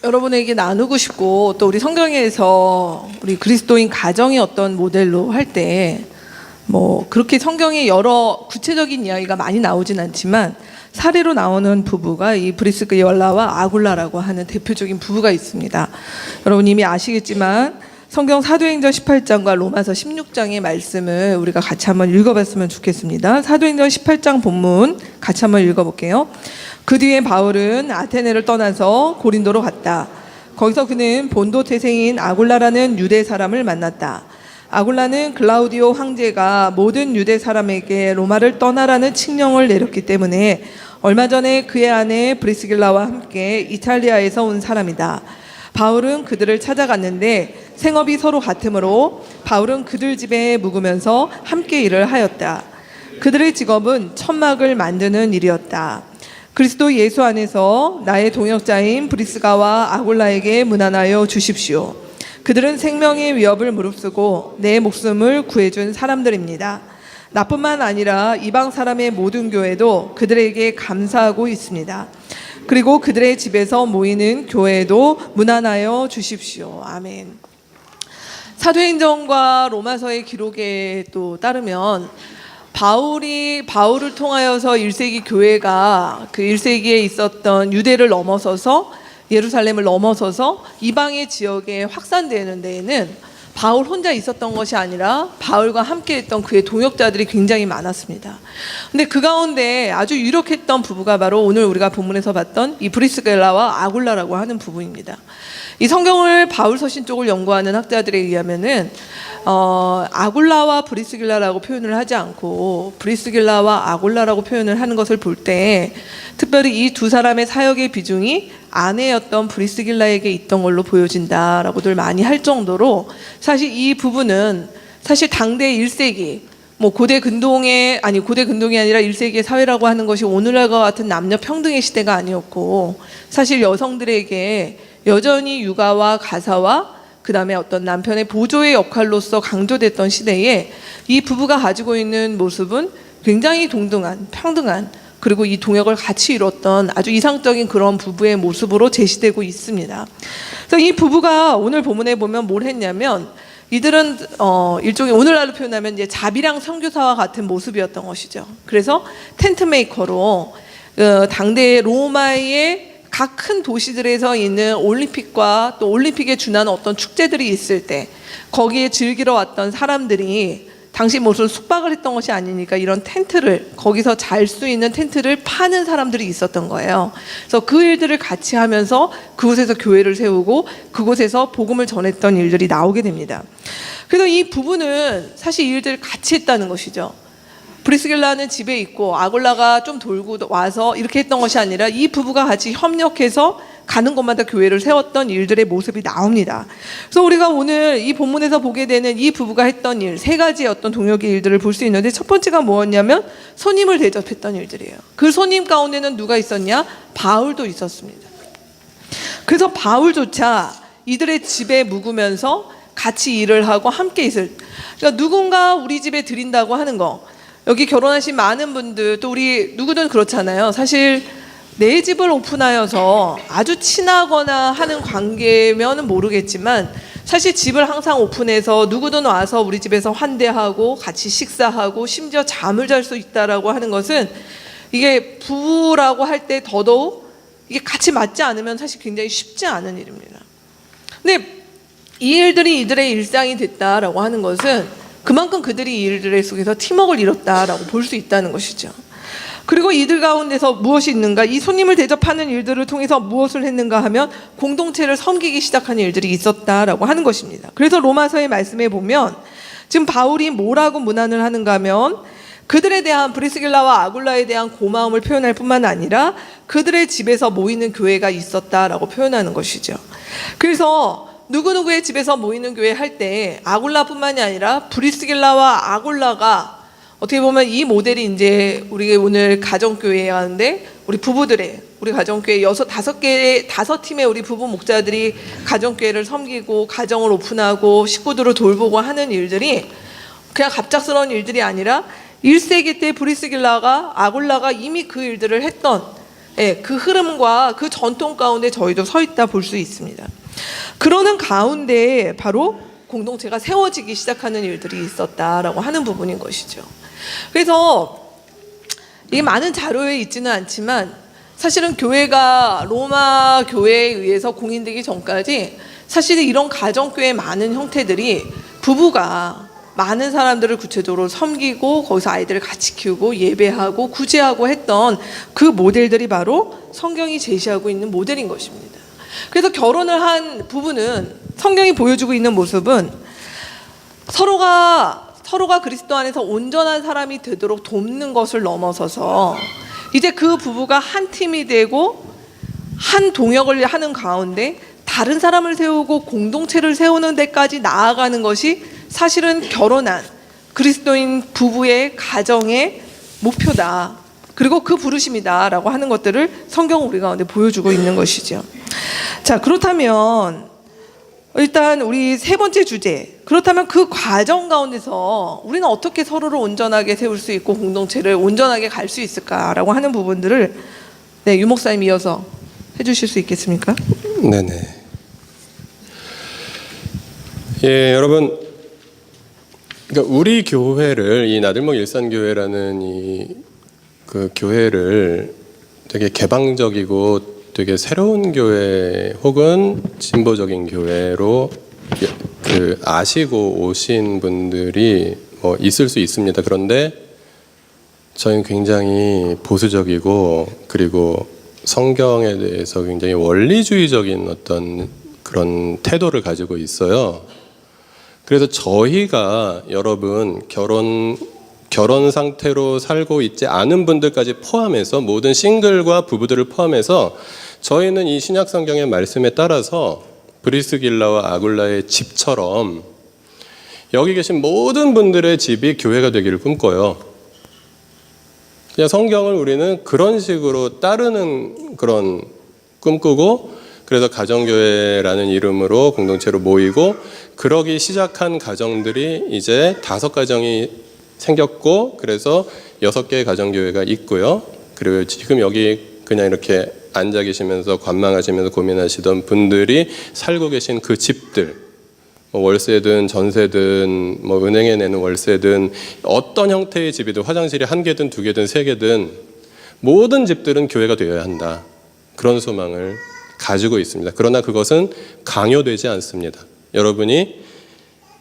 여러분에게 나누고 싶고, 또 우리 성경에서 우리 그리스도인 가정이 어떤 모델로 할 때 그렇게 성경에 여러 구체적인 이야기가 많이 나오진 않지만 사례로 나오는 부부가 이 브리스길라와 아굴라라고 하는 대표적인 부부가 있습니다. 여러분 이미 아시겠지만 성경 사도행전 18장과 로마서 16장의 말씀을 우리가 같이 한번 읽어봤으면 좋겠습니다. 사도행전 18장 본문 같이 한번 읽어볼게요. 그 뒤에 바울은 아테네를 떠나서 고린도로 갔다. 거기서 그는 본도 태생인 아굴라라는 유대 사람을 만났다. 아굴라는 글라우디오 황제가 모든 유대 사람에게 로마를 떠나라는 칙령을 내렸기 때문에 얼마 전에 그의 아내 브리스길라와 함께 이탈리아에서 온 사람이다. 바울은 그들을 찾아갔는데 생업이 서로 같으므로 바울은 그들 집에 묵으면서 함께 일을 하였다. 그들의 직업은 천막을 만드는 일이었다. 그리스도 예수 안에서 나의 동역자인 브리스가와 아굴라에게 문안하여 주십시오. 그들은 생명의 위협을 무릅쓰고 내 목숨을 구해준 사람들입니다. 나뿐만 아니라 이방 사람의 모든 교회도 그들에게 감사하고 있습니다. 그리고 그들의 집에서 모이는 교회도 문안하여 주십시오. 아멘. 사도행전과 로마서의 기록에 또 따르면 바울을 통하여서 1세기 교회가 그 1세기에 있었던 유대를 넘어서서 예루살렘을 넘어서서 이방의 지역에 확산되는 데에는 바울 혼자 있었던 것이 아니라 바울과 함께 했던 그의 동역자들이 굉장히 많았습니다. 근데 그 가운데 아주 유력했던 부부가 바로 오늘 우리가 본문에서 봤던 이 브리스길라와 아굴라라고 하는 부부입니다. 이 성경을 바울 서신 쪽을 연구하는 학자들에 의하면은 아굴라와 브리스길라라고 표현을 하지 않고 브리스길라와 아굴라라고 표현을 하는 것을 볼 때 특별히 이 두 사람의 사역의 비중이 아내였던 브리스길라에게 있던 걸로 보여진다라고들 많이 할 정도로 사실 이 부부는 사실 당대 1세기 고대 근동이 아니라 1세기의 사회라고 하는 것이 오늘날과 같은 남녀 평등의 시대가 아니었고 사실 여성들에게 여전히 육아와 가사와 그 다음에 어떤 남편의 보조의 역할로서 강조됐던 시대에 이 부부가 가지고 있는 모습은 굉장히 동등한, 평등한, 그리고 이 동역을 같이 이뤘던 아주 이상적인 그런 부부의 모습으로 제시되고 있습니다. 그래서 이 부부가 오늘 본문에 보면 뭘 했냐면 이들은 일종의 오늘날로 표현하면 이제 자비랑 선교사와 같은 모습이었던 것이죠. 그래서 텐트 메이커로 당대 로마의 각 큰 도시들에서 있는 올림픽과 또 올림픽에 준하는 어떤 축제들이 있을 때 거기에 즐기러 왔던 사람들이 당시 무슨 숙박을 했던 것이 아니니까 이런 텐트를 거기서 잘 수 있는 텐트를 파는 사람들이 있었던 거예요. 그래서 그 일들을 같이 하면서 그곳에서 교회를 세우고 그곳에서 복음을 전했던 일들이 나오게 됩니다. 그래서 이 부부는 사실 이 일들을 같이 했다는 것이죠. 브리스길라는 집에 있고 아굴라가 좀 돌고 와서 이렇게 했던 것이 아니라 이 부부가 같이 협력해서 가는 곳마다 교회를 세웠던 일들의 모습이 나옵니다. 그래서 우리가 오늘 이 본문에서 보게 되는 이 부부가 했던 일, 세 가지의 어떤 동역의 일들을 볼 수 있는데 첫 번째가 뭐였냐면 손님을 대접했던 일들이에요. 그 손님 가운데는 누가 있었냐? 바울도 있었습니다. 그래서 바울조차 이들의 집에 묵으면서 같이 일을 하고 함께 있을, 그러니까 누군가 우리 집에 드린다고 하는 거, 여기 결혼하신 많은 분들 또 우리 누구든 그렇잖아요. 사실 내 집을 오픈하여서 아주 친하거나 하는 관계면은 모르겠지만 사실 집을 항상 오픈해서 누구든 와서 우리 집에서 환대하고 같이 식사하고 심지어 잠을 잘 수 있다라고 하는 것은 이게 부부라고 할 때 더더욱 이게 같이 맞지 않으면 사실 굉장히 쉽지 않은 일입니다. 근데 이 일들이 이들의 일상이 됐다라고 하는 것은 그만큼 그들이 이 일들 속에서 팀워크를 이뤘다라고 볼 수 있다는 것이죠. 그리고 이들 가운데서 무엇이 있는가? 이 손님을 대접하는 일들을 통해서 무엇을 했는가 하면 공동체를 섬기기 시작하는 일들이 있었다라고 하는 것입니다. 그래서 로마서의 말씀에 보면 지금 바울이 뭐라고 문안을 하는가 하면 그들에 대한 브리스길라와 아굴라에 대한 고마움을 표현할 뿐만 아니라 그들의 집에서 모이는 교회가 있었다라고 표현하는 것이죠. 그래서 누구누구의 집에서 모이는 교회 할 때 아굴라뿐만이 아니라 브리스길라와 아굴라가 어떻게 보면 이 모델이 이제 우리 오늘 가정교회 하는데 우리 부부들의 우리 가정교회 다섯 팀의 우리 부부 목자들이 가정교회를 섬기고 가정을 오픈하고 식구들을 돌보고 하는 일들이 그냥 갑작스러운 일들이 아니라 1세기 때 브리스길라가 아굴라가 이미 그 일들을 했던 그 흐름과 그 전통 가운데 저희도 서 있다 볼 수 있습니다. 그러는 가운데 바로 공동체가 세워지기 시작하는 일들이 있었다라고 하는 부분인 것이죠. 그래서 이게 많은 자료에 있지는 않지만 사실은 교회가 로마 교회에 의해서 공인되기 전까지 사실은 이런 가정교회 많은 형태들이 부부가 많은 사람들을 구체적으로 섬기고 거기서 아이들을 같이 키우고 예배하고 구제하고 했던 그 모델들이 바로 성경이 제시하고 있는 모델인 것입니다. 그래서 결혼을 한 부부는 성경이 보여주고 있는 모습은 서로가 그리스도 안에서 온전한 사람이 되도록 돕는 것을 넘어서서 이제 그 부부가 한 팀이 되고 한 동역을 하는 가운데 다른 사람을 세우고 공동체를 세우는 데까지 나아가는 것이 사실은 결혼한 그리스도인 부부의 가정의 목표다. 그리고 그 부르심이다라고 하는 것들을 성경은 우리 가운데 보여주고 있는 것이죠. 자, 그렇다면 일단 우리 세 번째 주제, 그렇다면 그 과정 가운데서 우리는 어떻게 서로를 온전하게 세울 수 있고 공동체를 온전하게 갈 수 있을까라고 하는 부분들을 유 목사님 이어서 해주실 수 있겠습니까? 네네. 예, 여러분, 그러니까 우리 교회를 이 나들목 일산교회라는 그 교회를 되게 개방적이고 되게 새로운 교회 혹은 진보적인 교회로 아시고 오신 분들이 있을 수 있습니다. 그런데 저희는 굉장히 보수적이고 그리고 성경에 대해서 굉장히 원리주의적인 어떤 그런 태도를 가지고 있어요. 그래서 저희가 여러분 결혼 상태로 살고 있지 않은 분들까지 포함해서 모든 싱글과 부부들을 포함해서 저희는 이 신약 성경의 말씀에 따라서 브리스길라와 아굴라의 집처럼 여기 계신 모든 분들의 집이 교회가 되기를 꿈꿔요. 그냥 성경을 우리는 그런 식으로 따르는 그런 꿈꾸고 그래서 가정교회라는 이름으로 공동체로 모이고 그러기 시작한 가정들이 이제 5가정이 생겼고 그래서 6개의 가정교회가 있고요. 그리고 지금 여기 그냥 이렇게 앉아 계시면서 관망하시면서 고민하시던 분들이 살고 계신 그 집들, 월세든 전세든 은행에 내는 월세든 어떤 형태의 집이든 화장실이 1개든 2개든 3개든 모든 집들은 교회가 되어야 한다. 그런 소망을 가지고 있습니다. 그러나 그것은 강요되지 않습니다. 여러분이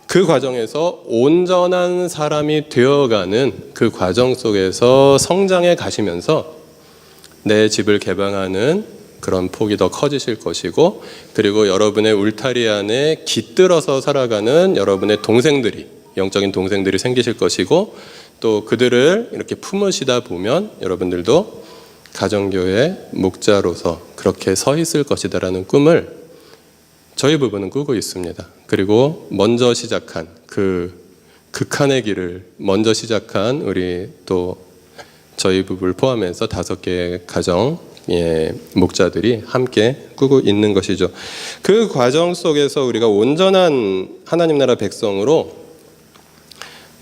그 과정에서 온전한 사람이 되어가는 그 과정 속에서 성장해 가시면서 내 집을 개방하는 그런 폭이 더 커지실 것이고 그리고 여러분의 울타리 안에 깃들어서 살아가는 여러분의 동생들이 영적인 동생들이 생기실 것이고 또 그들을 이렇게 품으시다 보면 여러분들도 가정교회 목자로서 그렇게 서 있을 것이다라는 꿈을 저희 부부는 꾸고 있습니다. 그리고 먼저 시작한 그 극한의 길을 먼저 시작한 우리 또 저희 부부를 포함해서 5개의 가정의 목자들이 함께 꾸고 있는 것이죠. 그 과정 속에서 우리가 온전한 하나님 나라 백성으로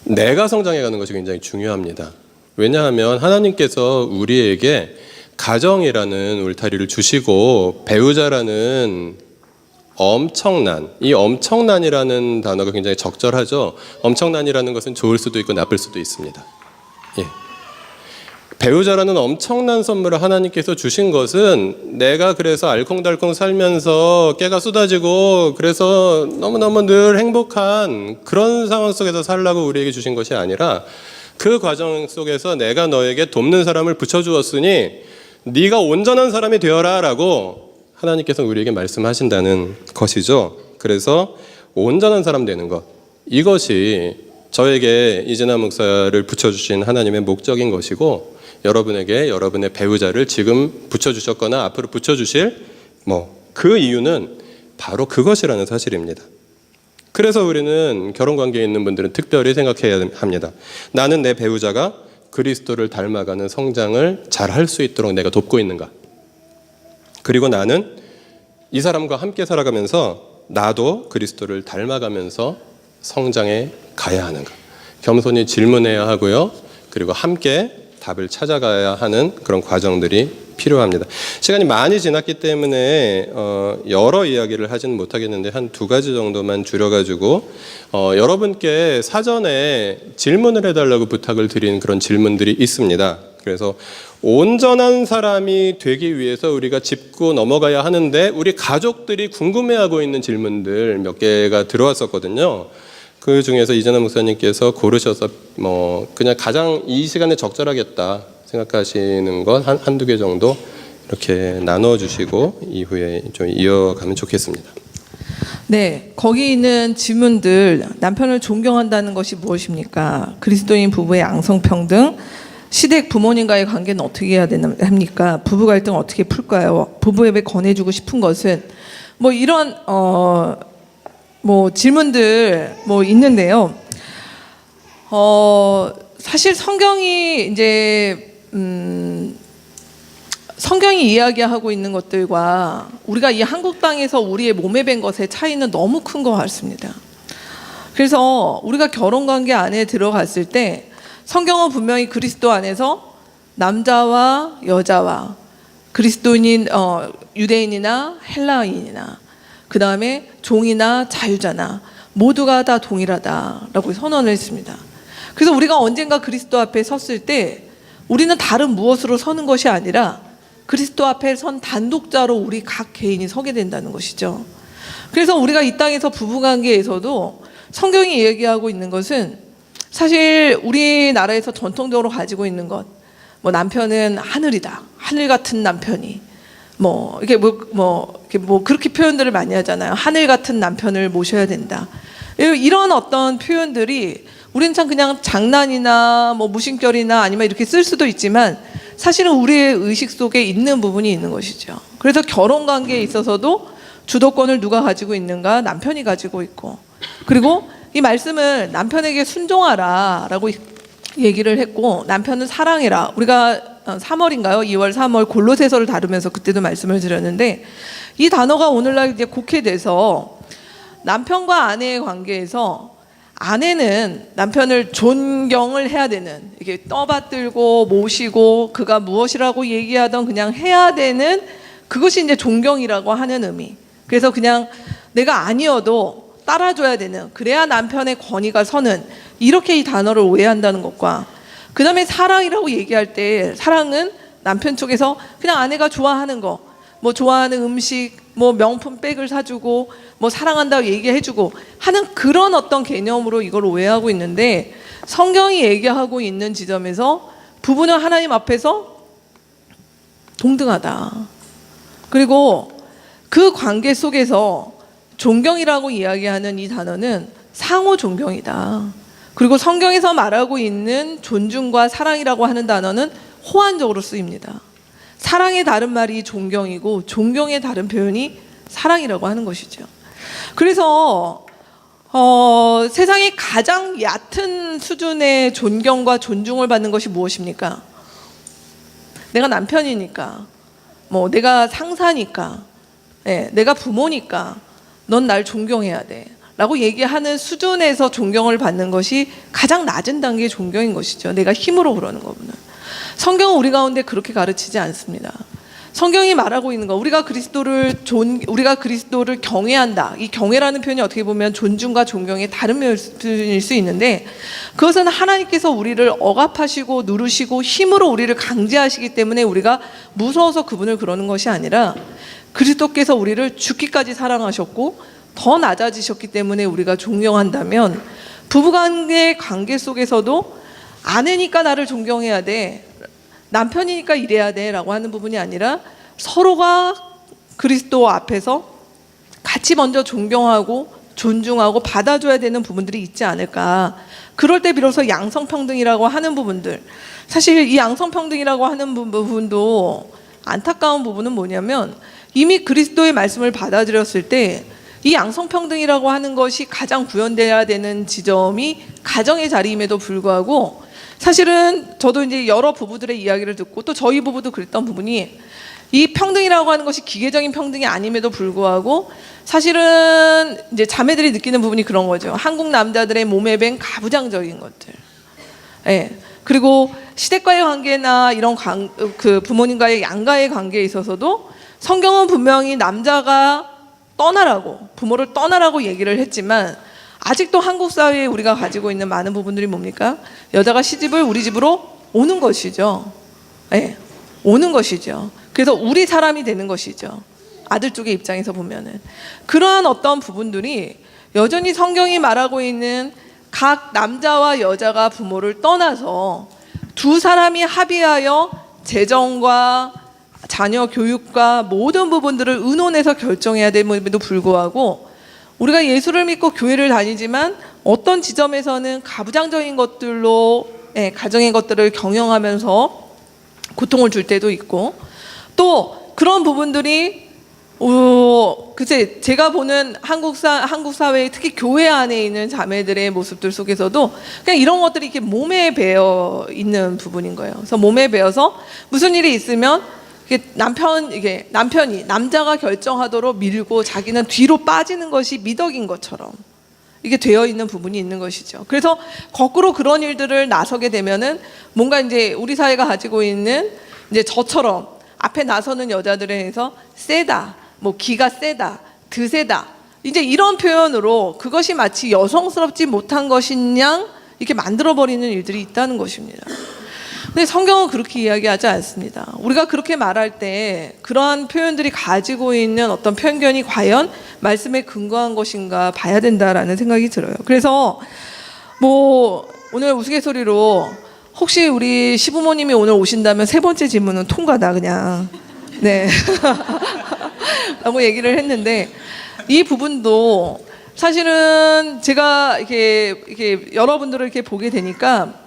내가 성장해가는 것이 굉장히 중요합니다. 왜냐하면 하나님께서 우리에게 가정이라는 울타리를 주시고 배우자라는 이 엄청난이라는 단어가 굉장히 적절하죠. 엄청난이라는 것은 좋을 수도 있고 나쁠 수도 있습니다. 예. 배우자라는 엄청난 선물을 하나님께서 주신 것은 내가 그래서 알콩달콩 살면서 깨가 쏟아지고 그래서 너무너무 늘 행복한 그런 상황 속에서 살라고 우리에게 주신 것이 아니라 그 과정 속에서 내가 너에게 돕는 사람을 붙여주었으니 네가 온전한 사람이 되어라 라고 하나님께서 우리에게 말씀하신다는 것이죠. 그래서 온전한 사람 되는 것, 이것이 저에게 이재남 목사를 붙여주신 하나님의 목적인 것이고 여러분에게 여러분의 배우자를 지금 붙여주셨거나 앞으로 붙여주실 그 이유는 바로 그것이라는 사실입니다. 그래서 우리는 결혼관계에 있는 분들은 특별히 생각해야 합니다. 나는 내 배우자가 그리스도를 닮아가는 성장을 잘 할 수 있도록 내가 돕고 있는가? 그리고 나는 이 사람과 함께 살아가면서 나도 그리스도를 닮아가면서 성장해 가야 하는가? 겸손히 질문해야 하고요. 그리고 함께 답을 찾아가야 하는 그런 과정들이 필요합니다. 시간이 많이 지났기 때문에 여러 이야기를 하지는 못하겠는데 한 2가지 정도만 줄여가지고 여러분께 사전에 질문을 해달라고 부탁을 드린 그런 질문들이 있습니다. 그래서 온전한 사람이 되기 위해서 우리가 짚고 넘어가야 하는데 우리 가족들이 궁금해하고 있는 질문들 몇 개가 들어왔었거든요. 그 중에서 이전화 목사님께서 고르셔서 뭐 그냥 가장 이 시간에 적절하겠다 생각하시는 것 한두 개 정도 이렇게 나눠주시고 이후에 좀 이어가면 좋겠습니다. 네, 거기 있는 질문들, 남편을 존경한다는 것이 무엇입니까? 그리스도인 부부의 양성평등, 시댁 부모님과의 관계는 어떻게 해야 합니까? 부부 갈등 어떻게 풀까요? 부부에게 권해주고 싶은 것은 뭐 이런 뭐 질문들 뭐 있는데요. 사실 성경이 이제 성경이 이야기하고 있는 것들과 우리가 이 한국 땅에서 우리의 몸에 밴 것의 차이는 너무 큰 것 같습니다. 그래서 우리가 결혼 관계 안에 들어갔을 때 성경은 분명히 그리스도 안에서 남자와 여자와 그리스도인인 유대인이나 헬라인이나 그 다음에 종이나 자유자나 모두가 다 동일하다라고 선언을 했습니다. 그래서 우리가 언젠가 그리스도 앞에 섰을 때 우리는 다른 무엇으로 서는 것이 아니라 그리스도 앞에 선 단독자로 우리 각 개인이 서게 된다는 것이죠. 그래서 우리가 이 땅에서 부부관계에서도 성경이 얘기하고 있는 것은 사실 우리나라에서 전통적으로 가지고 있는 것, 뭐 남편은 하늘이다, 하늘 같은 남편이 이렇게 그렇게 표현들을 많이 하잖아요. 하늘 같은 남편을 모셔야 된다. 이런 어떤 표현들이 우리는 참 그냥 장난이나 뭐 무심결이나 아니면 이렇게 쓸 수도 있지만 사실은 우리의 의식 속에 있는 부분이 있는 것이죠. 그래서 결혼 관계에 있어서도 주도권을 누가 가지고 있는가? 남편이 가지고 있고, 그리고 이 말씀을 남편에게 순종하라라고 얘기를 했고 남편은 사랑해라. 우리가 3월인가요? 2월, 3월 골로새서를 다루면서 그때도 말씀을 드렸는데 이 단어가 오늘날 이제 곡해돼서 남편과 아내의 관계에서 아내는 남편을 존경을 해야 되는, 이게 떠받들고 모시고 그가 무엇이라고 얘기하던 그냥 해야 되는 그것이 이제 존경이라고 하는 의미. 그래서 그냥 내가 아니어도 따라줘야 되는, 그래야 남편의 권위가 서는, 이렇게 이 단어를 오해한다는 것과 그 다음에 사랑이라고 얘기할 때 사랑은 남편 쪽에서 그냥 아내가 좋아하는 거, 뭐 좋아하는 음식, 뭐 명품 백을 사주고 뭐 사랑한다고 얘기해주고 하는 그런 어떤 개념으로 이걸 오해하고 있는데 성경이 얘기하고 있는 지점에서 부부는 하나님 앞에서 동등하다. 그리고 그 관계 속에서 존경이라고 이야기하는 이 단어는 상호 존경이다. 그리고 성경에서 말하고 있는 존중과 사랑이라고 하는 단어는 호환적으로 쓰입니다. 사랑의 다른 말이 존경이고 존경의 다른 표현이 사랑이라고 하는 것이죠. 그래서 세상에 가장 얕은 수준의 존경과 존중을 받는 것이 무엇입니까? 내가 남편이니까, 뭐 내가 상사니까, 내가 부모니까 넌 날 존경해야 돼 라고 얘기하는 수준에서 존경을 받는 것이 가장 낮은 단계의 존경인 것이죠. 내가 힘으로 그러는 것보다. 성경은 우리 가운데 그렇게 가르치지 않습니다. 성경이 말하고 있는 거, 우리가 그리스도를 경외한다. 이 경외라는 표현이 어떻게 보면 존중과 존경의 다른 표현일 수 있는데 그것은 하나님께서 우리를 억압하시고 누르시고 힘으로 우리를 강제하시기 때문에 우리가 무서워서 그분을 그러는 것이 아니라 그리스도께서 우리를 죽기까지 사랑하셨고 더 낮아지셨기 때문에 우리가 존경한다면 부부간의 관계 속에서도 아내니까 나를 존경해야 돼, 남편이니까 이래야 돼 라고 하는 부분이 아니라 서로가 그리스도 앞에서 같이 먼저 존경하고 존중하고 받아줘야 되는 부분들이 있지 않을까. 그럴 때 비로소 양성평등이라고 하는 부분들, 사실 이 양성평등이라고 하는 부분도 안타까운 부분은 뭐냐면 이미 그리스도의 말씀을 받아들였을 때 이 양성평등이라고 하는 것이 가장 구현돼야 되는 지점이 가정의 자리임에도 불구하고 사실은 저도 이제 여러 부부들의 이야기를 듣고 또 저희 부부도 그랬던 부분이 이 평등이라고 하는 것이 기계적인 평등이 아님에도 불구하고 사실은 이제 자매들이 느끼는 부분이 그런 거죠. 한국 남자들의 몸에 밴 가부장적인 것들. 그리고 시댁과의 관계나 이런 그 부모님과의 양가의 관계에 있어서도 성경은 분명히 남자가 떠나라고, 부모를 떠나라고 얘기를 했지만 아직도 한국 사회에 우리가 가지고 있는 많은 부분들이 뭡니까? 여자가 시집을 우리 집으로 오는 것이죠. 오는 것이죠. 그래서 우리 사람이 되는 것이죠. 아들 쪽의 입장에서 보면은 그러한 어떤 부분들이 여전히 성경이 말하고 있는 각 남자와 여자가 부모를 떠나서 두 사람이 합의하여 재정과 자녀 교육과 모든 부분들을 의논해서 결정해야 됨에도 불구하고 우리가 예수를 믿고 교회를 다니지만 어떤 지점에서는 가부장적인 것들로 가정의 것들을 경영하면서 고통을 줄 때도 있고 또 그런 부분들이 글쎄 제가 보는 한국 사회 특히 교회 안에 있는 자매들의 모습들 속에서도 그냥 이런 것들이 이렇게 몸에 배어 있는 부분인 거예요. 그래서 몸에 배어서 무슨 일이 있으면 남편이 남자가 결정하도록 밀고 자기는 뒤로 빠지는 것이 미덕인 것처럼 이게 되어 있는 부분이 있는 것이죠. 그래서 거꾸로 그런 일들을 나서게 되면은 뭔가 이제 우리 사회가 가지고 있는 이제 저처럼 앞에 나서는 여자들에 의해서 세다, 뭐 기가 세다, 드세다 이제 이런 표현으로 그것이 마치 여성스럽지 못한 것인 양 이렇게 만들어버리는 일들이 있다는 것입니다. 근데 성경은 그렇게 이야기하지 않습니다. 우리가 그렇게 말할 때 그러한 표현들이 가지고 있는 어떤 편견이 과연 말씀에 근거한 것인가 봐야 된다라는 생각이 들어요. 그래서 뭐 오늘 우스갯소리로 혹시 우리 시부모님이 오늘 오신다면 세 번째 질문은 통과다 그냥 네 라고 얘기를 했는데 이 부분도 사실은 제가 이렇게 여러분들을 이렇게 보게 되니까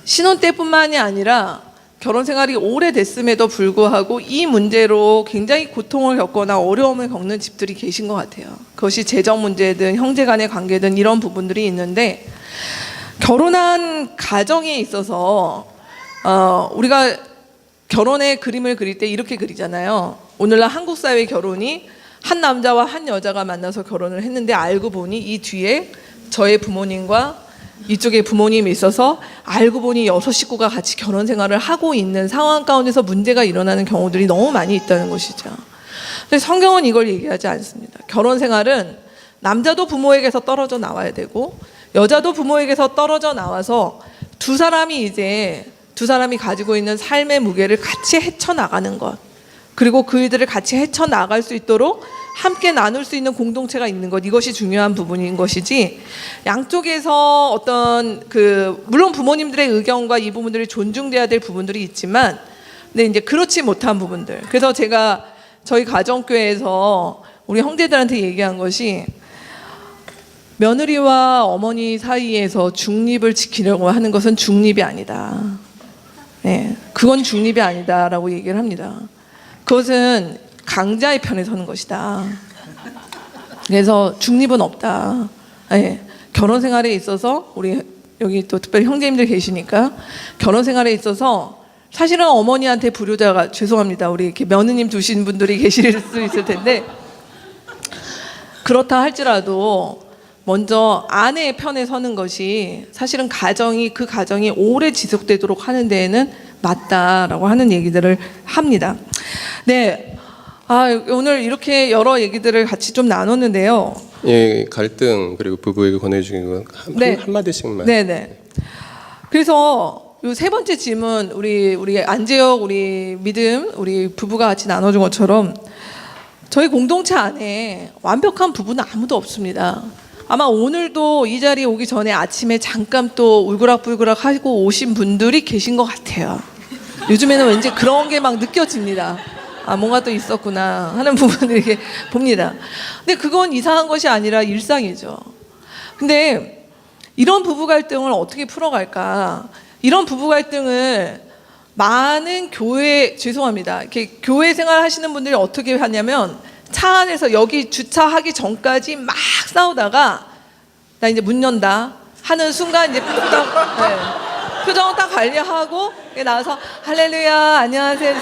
신혼 때뿐만이 아니라 결혼 생활이 오래됐음에도 불구하고 이 문제로 굉장히 고통을 겪거나 어려움을 겪는 집들이 계신 것 같아요. 그것이 재정 문제든 형제 간의 관계든 이런 부분들이 있는데 결혼한 가정에 있어서 우리가 결혼의 그림을 그릴 때 이렇게 그리잖아요. 오늘날 한국 사회 결혼이 한 남자와 한 여자가 만나서 결혼을 했는데 알고 보니 이 뒤에 저의 부모님과 이쪽에 부모님이 있어서 알고 보니 6식구가 같이 결혼 생활을 하고 있는 상황 가운데서 문제가 일어나는 경우들이 너무 많이 있다는 것이죠. 근데 성경은 이걸 얘기하지 않습니다. 결혼 생활은 남자도 부모에게서 떨어져 나와야 되고 여자도 부모에게서 떨어져 나와서 두 사람이 가지고 있는 삶의 무게를 같이 헤쳐나가는 것 그리고 그 일들을 같이 헤쳐나갈 수 있도록 함께 나눌 수 있는 공동체가 있는 것 이것이 중요한 부분인 것이지 양쪽에서 어떤 물론 부모님들의 의견과 이 부분들이 존중돼야 될 부분들이 있지만 근데 이제 그렇지 못한 부분들 그래서 제가 저희 가정교회에서 우리 형제들한테 얘기한 것이 며느리와 어머니 사이에서 중립을 지키려고 하는 것은 중립이 아니다. 네, 그건 중립이 아니다라고 얘기를 합니다. 그것은 강자의 편에 서는 것이다. 그래서 중립은 없다. 네, 결혼 생활에 있어서 우리 여기 또 특별히 형제님들 계시니까 결혼 생활에 있어서 사실은 어머니한테 불효자가 죄송합니다. 우리 이렇게 며느님 두신 분들이 계실 수 있을 텐데 그렇다 할지라도 먼저 아내의 편에 서는 것이 사실은 그 가정이 오래 지속되도록 하는 데에는 맞다라고 하는 얘기들을 합니다. 네, 오늘 이렇게 여러 얘기들을 같이 좀 나눴는데요. 예, 갈등 그리고 부부에게 권해주는 건 한마디씩만. 네네. 그래서 요 세 번째 질문 우리 안재혁 우리 믿음 우리 부부가 같이 나눠준 것처럼 저희 공동체 안에 완벽한 부부는 아무도 없습니다. 아마 오늘도 이 자리에 오기 전에 아침에 잠깐 또 울그락불그락 하고 오신 분들이 계신 것 같아요. 요즘에는 왠지 그런 게 막 느껴집니다. 뭔가 또 있었구나 하는 부분을 이렇게 봅니다. 근데 그건 이상한 것이 아니라 일상이죠. 근데 이런 부부 갈등을 어떻게 풀어갈까? 이런 부부 갈등을 많은 죄송합니다. 이렇게 교회 생활 하시는 분들이 어떻게 하냐면 차 안에서 여기 주차하기 전까지 막 싸우다가 나 이제 문 연다 하는 순간 이제 표정을 딱 관리하고 나와서 할렐루야 안녕하세요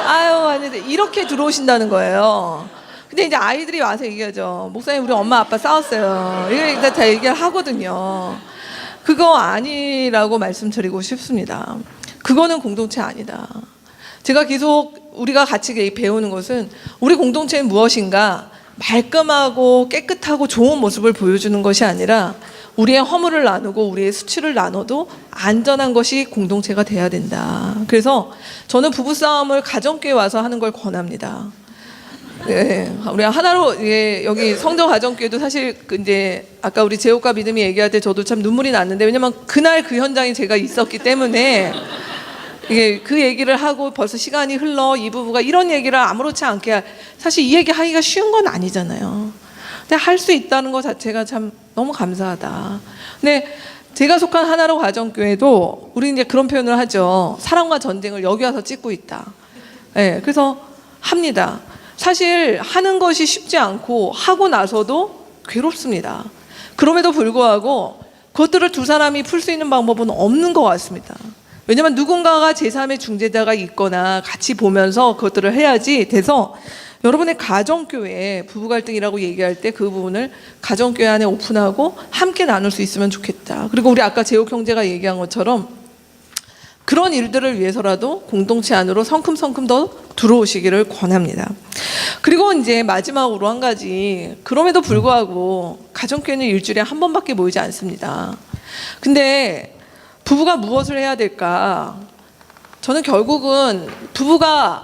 아유 이렇게 들어오신다는 거예요. 근데 이제 아이들이 와서 얘기하죠. 목사님 우리 엄마 아빠 싸웠어요. 이거 다 얘기를 하거든요. 그거 아니라고 말씀드리고 싶습니다. 그거는 공동체 아니다. 제가 계속 우리가 같이 배우는 것은 우리 공동체는 무엇인가 말끔하고 깨끗하고 좋은 모습을 보여주는 것이 아니라 우리의 허물을 나누고 우리의 수치를 나눠도 안전한 것이 공동체가 돼야 된다. 그래서 저는 부부싸움을 가정교회 와서 하는 걸 권합니다. 네, 우리 하나로 예, 여기 성도 가정교회도 사실 이제 아까 우리 제옥과 믿음이 얘기할 때 저도 참 눈물이 났는데 왜냐면 그날 그 현장에 제가 있었기 때문에 이게 그 얘기를 하고 벌써 시간이 흘러 이 부부가 이런 얘기를 아무렇지 않게 사실 이 얘기 하기가 쉬운 건 아니잖아요. 근데 할 수 있다는 것 자체가 참 너무 감사하다. 근데 제가 속한 하나로 가정교회도 우리 이제 그런 표현을 하죠. 사랑과 전쟁을 여기 와서 찍고 있다. 네, 그래서 합니다. 사실 하는 것이 쉽지 않고 하고 나서도 괴롭습니다. 그럼에도 불구하고 그것들을 두 사람이 풀 수 있는 방법은 없는 것 같습니다. 왜냐하면 누군가가 제3의 중재자가 있거나 같이 보면서 그것들을 해야지 돼서 여러분의 가정교회 부부 갈등이라고 얘기할 때 그 부분을 가정교회 안에 오픈하고 함께 나눌 수 있으면 좋겠다. 그리고 우리 아까 제옥 형제가 얘기한 것처럼 그런 일들을 위해서라도 공동체 안으로 성큼성큼 더 들어오시기를 권합니다. 그리고 이제 마지막으로 한 가지, 그럼에도 불구하고 가정교회는 일주일에 한 번밖에 모이지 않습니다. 근데 부부가 무엇을 해야 될까? 저는 결국은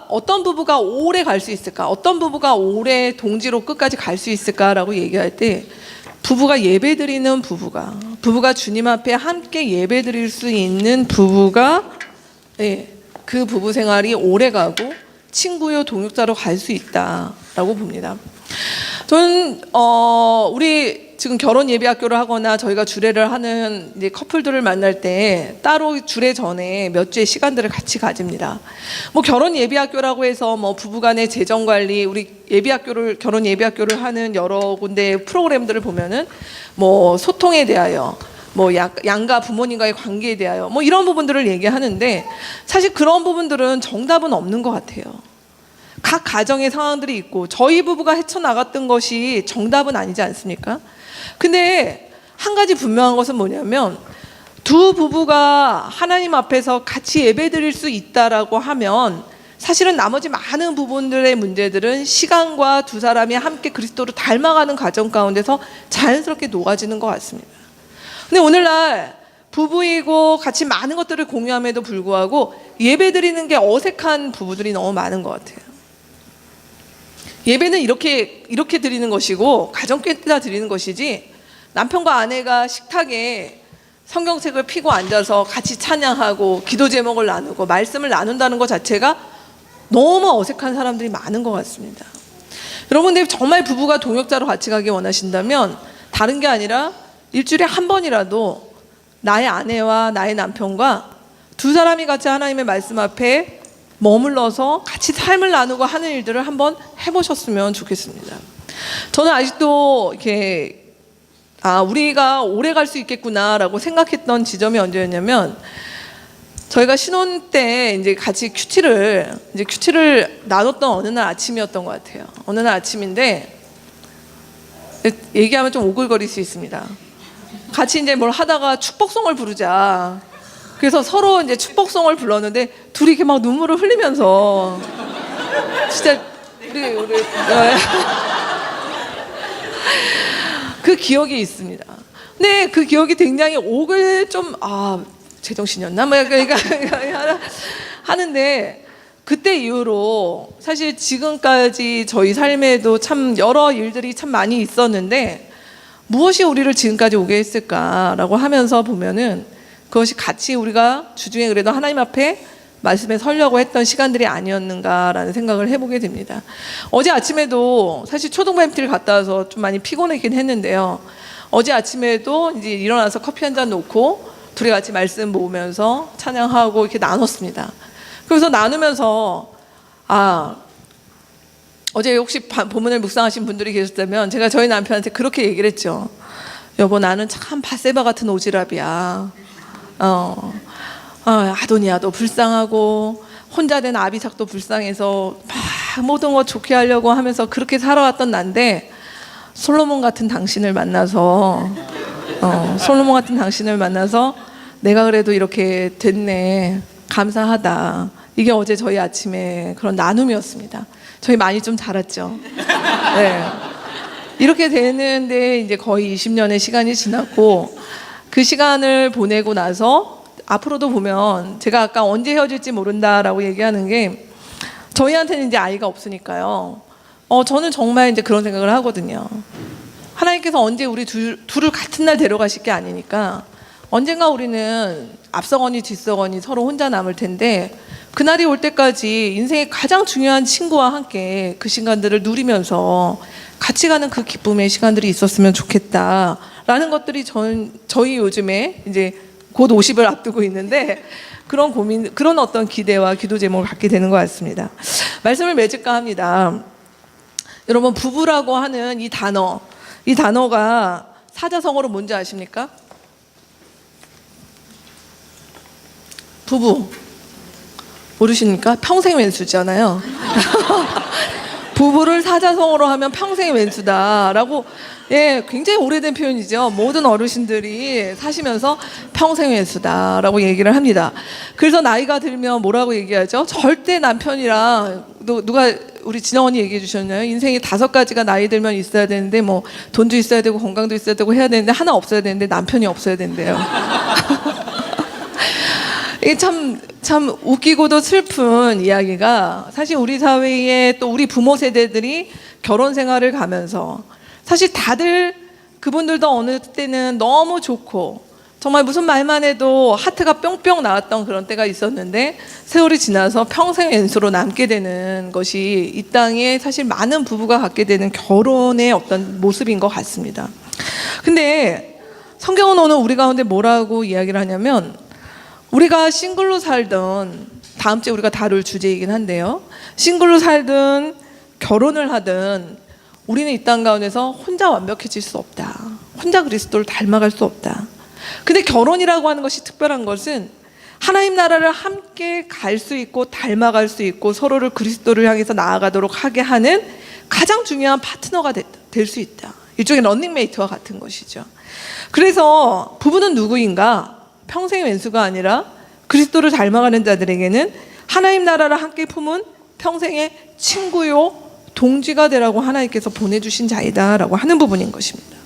어떤 부부가 오래 갈 수 있을까? 어떤 부부가 오래 동지로 끝까지 갈 수 있을까라고 얘기할 때 부부가 예배드리는 부부가 주님 앞에 함께 예배드릴 수 있는 부부가 그 부부 생활이 오래 가고 친구요 동역자로 갈 수 있다라고 봅니다. 저는 우리 지금 결혼 예비학교를 하거나 저희가 주례를 하는 이제 커플들을 만날 때 따로 주례 전에 몇 주의 시간들을 같이 가집니다. 뭐 결혼 예비학교라고 해서 뭐 부부간의 재정 관리, 우리 결혼 예비학교를 하는 여러 군데 프로그램들을 보면은 뭐 소통에 대하여, 뭐 양가 부모님과의 관계에 대하여 뭐 이런 부분들을 얘기하는데 사실 그런 부분들은 정답은 없는 것 같아요. 각 가정의 상황들이 있고 저희 부부가 헤쳐나갔던 것이 정답은 아니지 않습니까? 근데 한 가지 분명한 것은 뭐냐면 두 부부가 하나님 앞에서 같이 예배드릴 수 있다라고 하면 사실은 나머지 많은 부분들의 문제들은 시간과 두 사람이 함께 그리스도를 닮아가는 과정 가운데서 자연스럽게 녹아지는 것 같습니다. 근데 오늘날 부부이고 같이 많은 것들을 공유함에도 불구하고 예배드리는 게 어색한 부부들이 너무 많은 것 같아요. 예배는 이렇게 드리는 것이고 가정교회 때다 드리는 것이지 남편과 아내가 식탁에 성경책을 펴고 앉아서 같이 찬양하고 기도 제목을 나누고 말씀을 나눈다는 것 자체가 너무 어색한 사람들이 많은 것 같습니다. 여러분들 정말 부부가 동역자로 같이 가기 원하신다면 다른 게 아니라 일주일에 한 번이라도 나의 아내와 나의 남편과 두 사람이 같이 하나님의 말씀 앞에 머물러서 같이 삶을 나누고 하는 일들을 한번 해보셨으면 좋겠습니다. 저는 아직도 이렇게 우리가 오래 갈 수 있겠구나라고 생각했던 지점이 언제였냐면 저희가 신혼 때 이제 같이 큐티를 나눴던 어느 날 아침이었던 것 같아요. 어느 날 아침인데 얘기하면 좀 오글거릴 수 있습니다. 같이 이제 뭘 하다가 축복송을 부르자. 그래서 서로 이제 축복송을 불렀는데 둘이 이렇게 막 눈물을 흘리면서 진짜 우리 그 기억이 있습니다. 근데 그 기억이 굉장히 제정신이었나? 뭐 그러니까 하는데 그때 이후로 사실 지금까지 저희 삶에도 참 여러 일들이 참 많이 있었는데 무엇이 우리를 지금까지 오게 했을까라고 하면서 보면은 그것이 같이 우리가 주중에 그래도 하나님 앞에 말씀에 서려고 했던 시간들이 아니었는가라는 생각을 해보게 됩니다. 어제 아침에도 사실 초등부 MT를 갔다 와서 좀 많이 피곤했긴 했는데요. 어제 아침에도 이제 일어나서 커피 한 잔 놓고 둘이 같이 말씀 모으면서 찬양하고 이렇게 나눴습니다. 그래서 나누면서 어제 혹시 본문을 묵상하신 분들이 계셨다면 제가 저희 남편한테 그렇게 얘기를 했죠. 여보, 나는 참 바세바 같은 오지랖이야. 아도니아도 불쌍하고 혼자 된 아비삭도 불쌍해서 막 모든 거 좋게 하려고 하면서 그렇게 살아왔던 난데 솔로몬 같은 당신을 만나서 내가 그래도 이렇게 됐네, 감사하다. 이게 어제 저희 아침에 그런 나눔이었습니다. 저희 많이 좀 자랐죠. 네. 이렇게 되는데 이제 거의 20년의 시간이 지났고 그 시간을 보내고 나서 앞으로도 보면 제가 아까 언제 헤어질지 모른다라고 얘기하는 게 저희한테는 이제 아이가 없으니까요. 저는 정말 이제 그런 생각을 하거든요. 하나님께서 언제 우리 둘을 같은 날 데려가실 게 아니니까 언젠가 우리는 앞서거니 뒤서거니 서로 혼자 남을 텐데 그날이 올 때까지 인생의 가장 중요한 친구와 함께 그 시간들을 누리면서 같이 가는 그 기쁨의 시간들이 있었으면 좋겠다라는 것들이 저희 요즘에 이제 곧 50을 앞두고 있는데 그런 고민, 그런 어떤 기대와 기도 제목을 갖게 되는 것 같습니다. 말씀을 맺을까 합니다. 여러분, 부부라고 하는 이 단어가 사자성어로 뭔지 아십니까? 부부 모르십니까? 평생 왼수잖아요. 부부를 사자성어로 하면 평생 왼수다라고, 예, 굉장히 오래된 표현이죠. 모든 어르신들이 사시면서 평생 왼수다라고 얘기를 합니다. 그래서 나이가 들면 뭐라고 얘기하죠? 절대 남편이랑 누가 우리 진영 언니 얘기해 주셨나요? 인생에 5가지가 나이 들면 있어야 되는데 뭐 돈도 있어야 되고 건강도 있어야 되고 해야 되는데 하나 없어야 되는데 남편이 없어야 된대요. 이게 참 웃기고도 슬픈 이야기가, 사실 우리 사회에 또 우리 부모 세대들이 결혼 생활을 가면서 사실 다들 그분들도 어느 때는 너무 좋고 정말 무슨 말만 해도 하트가 뿅뿅 나왔던 그런 때가 있었는데 세월이 지나서 평생 왼수로 남게 되는 것이 이 땅에 사실 많은 부부가 갖게 되는 결혼의 어떤 모습인 것 같습니다. 근데 성경은 오늘 우리 가운데 뭐라고 이야기를 하냐면, 우리가 싱글로 살든, 다음 주에 우리가 다룰 주제이긴 한데요, 싱글로 살든 결혼을 하든 우리는 이 땅 가운데서 혼자 완벽해질 수 없다. 혼자 그리스도를 닮아갈 수 없다. 근데 결혼이라고 하는 것이 특별한 것은 하나님 나라를 함께 갈 수 있고 닮아갈 수 있고 서로를 그리스도를 향해서 나아가도록 하게 하는 가장 중요한 파트너가 될 수 있다. 일종의 런닝메이트와 같은 것이죠. 그래서 부부는 누구인가? 평생의 왼수가 아니라 그리스도를 닮아가는 자들에게는 하나님 나라를 함께 품은 평생의 친구요 동지가 되라고 하나님께서 보내주신 자이다라고 하는 부분인 것입니다.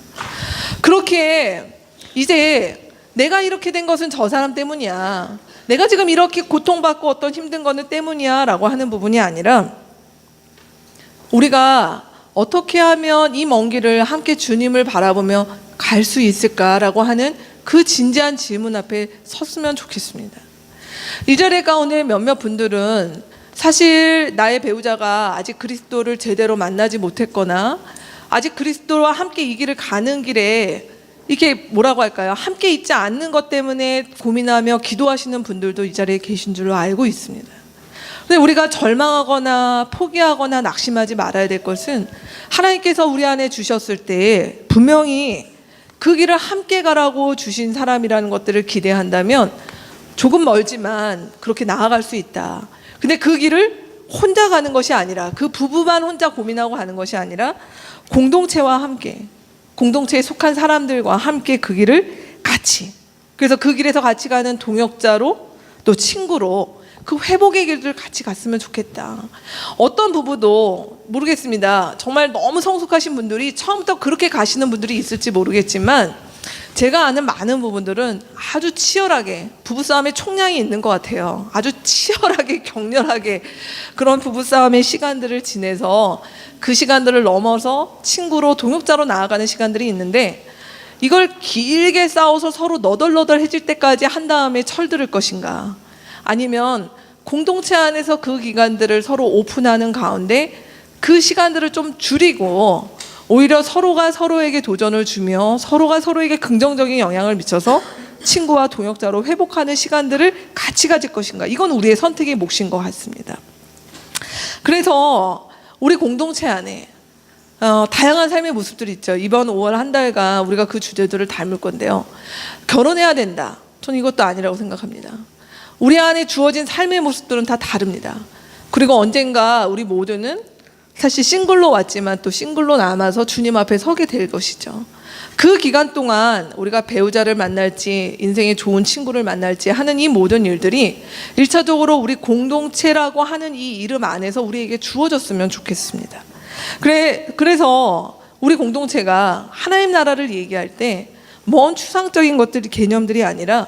그렇게 이제 내가 이렇게 된 것은 저 사람 때문이야, 내가 지금 이렇게 고통받고 어떤 힘든 거는 때문이야 라고 하는 부분이 아니라, 우리가 어떻게 하면 이 먼 길을 함께 주님을 바라보며 갈 수 있을까라고 하는 그 진지한 질문 앞에 섰으면 좋겠습니다. 이 자리에 가운데 몇몇 분들은 사실 나의 배우자가 아직 그리스도를 제대로 만나지 못했거나 아직 그리스도와 함께 이 길을 가는 길에 이게 뭐라고 할까요? 함께 있지 않는 것 때문에 고민하며 기도하시는 분들도 이 자리에 계신 줄로 알고 있습니다. 근데 우리가 절망하거나 포기하거나 낙심하지 말아야 될 것은, 하나님께서 우리 안에 주셨을 때 분명히 그 길을 함께 가라고 주신 사람이라는 것들을 기대한다면 조금 멀지만 그렇게 나아갈 수 있다. 근데 그 길을 혼자 가는 것이 아니라, 그 부부만 혼자 고민하고 가는 것이 아니라 공동체와 함께, 공동체에 속한 사람들과 함께 그 길을 같이, 그래서 그 길에서 같이 가는 동역자로 또 친구로 그 회복의 길을 같이 갔으면 좋겠다. 어떤 부부도 모르겠습니다. 정말 너무 성숙하신 분들이 처음부터 그렇게 가시는 분들이 있을지 모르겠지만 제가 아는 많은 부분들은 아주 치열하게 부부싸움의 총량이 있는 것 같아요. 아주 치열하게 격렬하게 그런 부부싸움의 시간들을 지내서 그 시간들을 넘어서 친구로 동역자로 나아가는 시간들이 있는데, 이걸 길게 싸워서 서로 너덜너덜해질 때까지 한 다음에 철들을 것인가, 아니면 공동체 안에서 그 기간들을 서로 오픈하는 가운데 그 시간들을 좀 줄이고 오히려 서로가 서로에게 도전을 주며 서로가 서로에게 긍정적인 영향을 미쳐서 친구와 동역자로 회복하는 시간들을 같이 가질 것인가, 이건 우리의 선택의 몫인 것 같습니다. 그래서 우리 공동체 안에 다양한 삶의 모습들이 있죠. 이번 5월 한 달간 우리가 그 주제들을 담을 건데요, 결혼해야 된다, 저는 이것도 아니라고 생각합니다. 우리 안에 주어진 삶의 모습들은 다 다릅니다. 그리고 언젠가 우리 모두는 사실 싱글로 왔지만 또 싱글로 남아서 주님 앞에 서게 될 것이죠. 그 기간 동안 우리가 배우자를 만날지 인생의 좋은 친구를 만날지 하는 이 모든 일들이 1차적으로 우리 공동체라고 하는 이 이름 안에서 우리에게 주어졌으면 좋겠습니다. 그래서 우리 공동체가 하나님 나라를 얘기할 때 먼 추상적인 것들이 개념들이 아니라,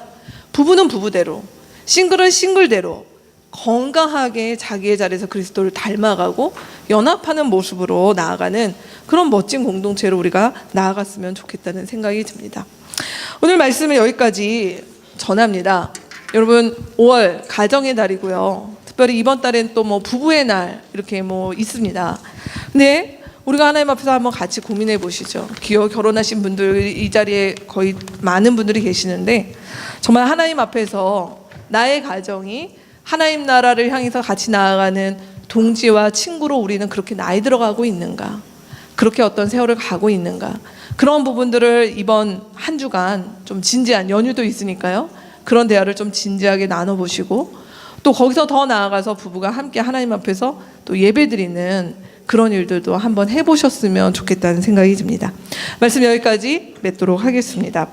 부부는 부부대로, 싱글은 싱글대로 건강하게 자기의 자리에서 그리스도를 닮아가고 연합하는 모습으로 나아가는 그런 멋진 공동체로 우리가 나아갔으면 좋겠다는 생각이 듭니다. 오늘 말씀은 여기까지 전합니다. 여러분 5월 가정의 달이고요. 특별히 이번 달엔 또 뭐 부부의 날 이렇게 뭐 있습니다. 근데 우리가 하나님 앞에서 한번 같이 고민해 보시죠. 결혼하신 분들 이 자리에 거의 많은 분들이 계시는데 정말 하나님 앞에서 나의 가정이 하나님 나라를 향해서 같이 나아가는 동지와 친구로 우리는 그렇게 나이 들어가고 있는가? 그렇게 어떤 세월을 가고 있는가? 그런 부분들을 이번 한 주간 좀 진지한 연휴도 있으니까요. 그런 대화를 좀 진지하게 나눠보시고 또 거기서 더 나아가서 부부가 함께 하나님 앞에서 또 예배드리는 그런 일들도 한번 해보셨으면 좋겠다는 생각이 듭니다. 말씀 여기까지 맺도록 하겠습니다.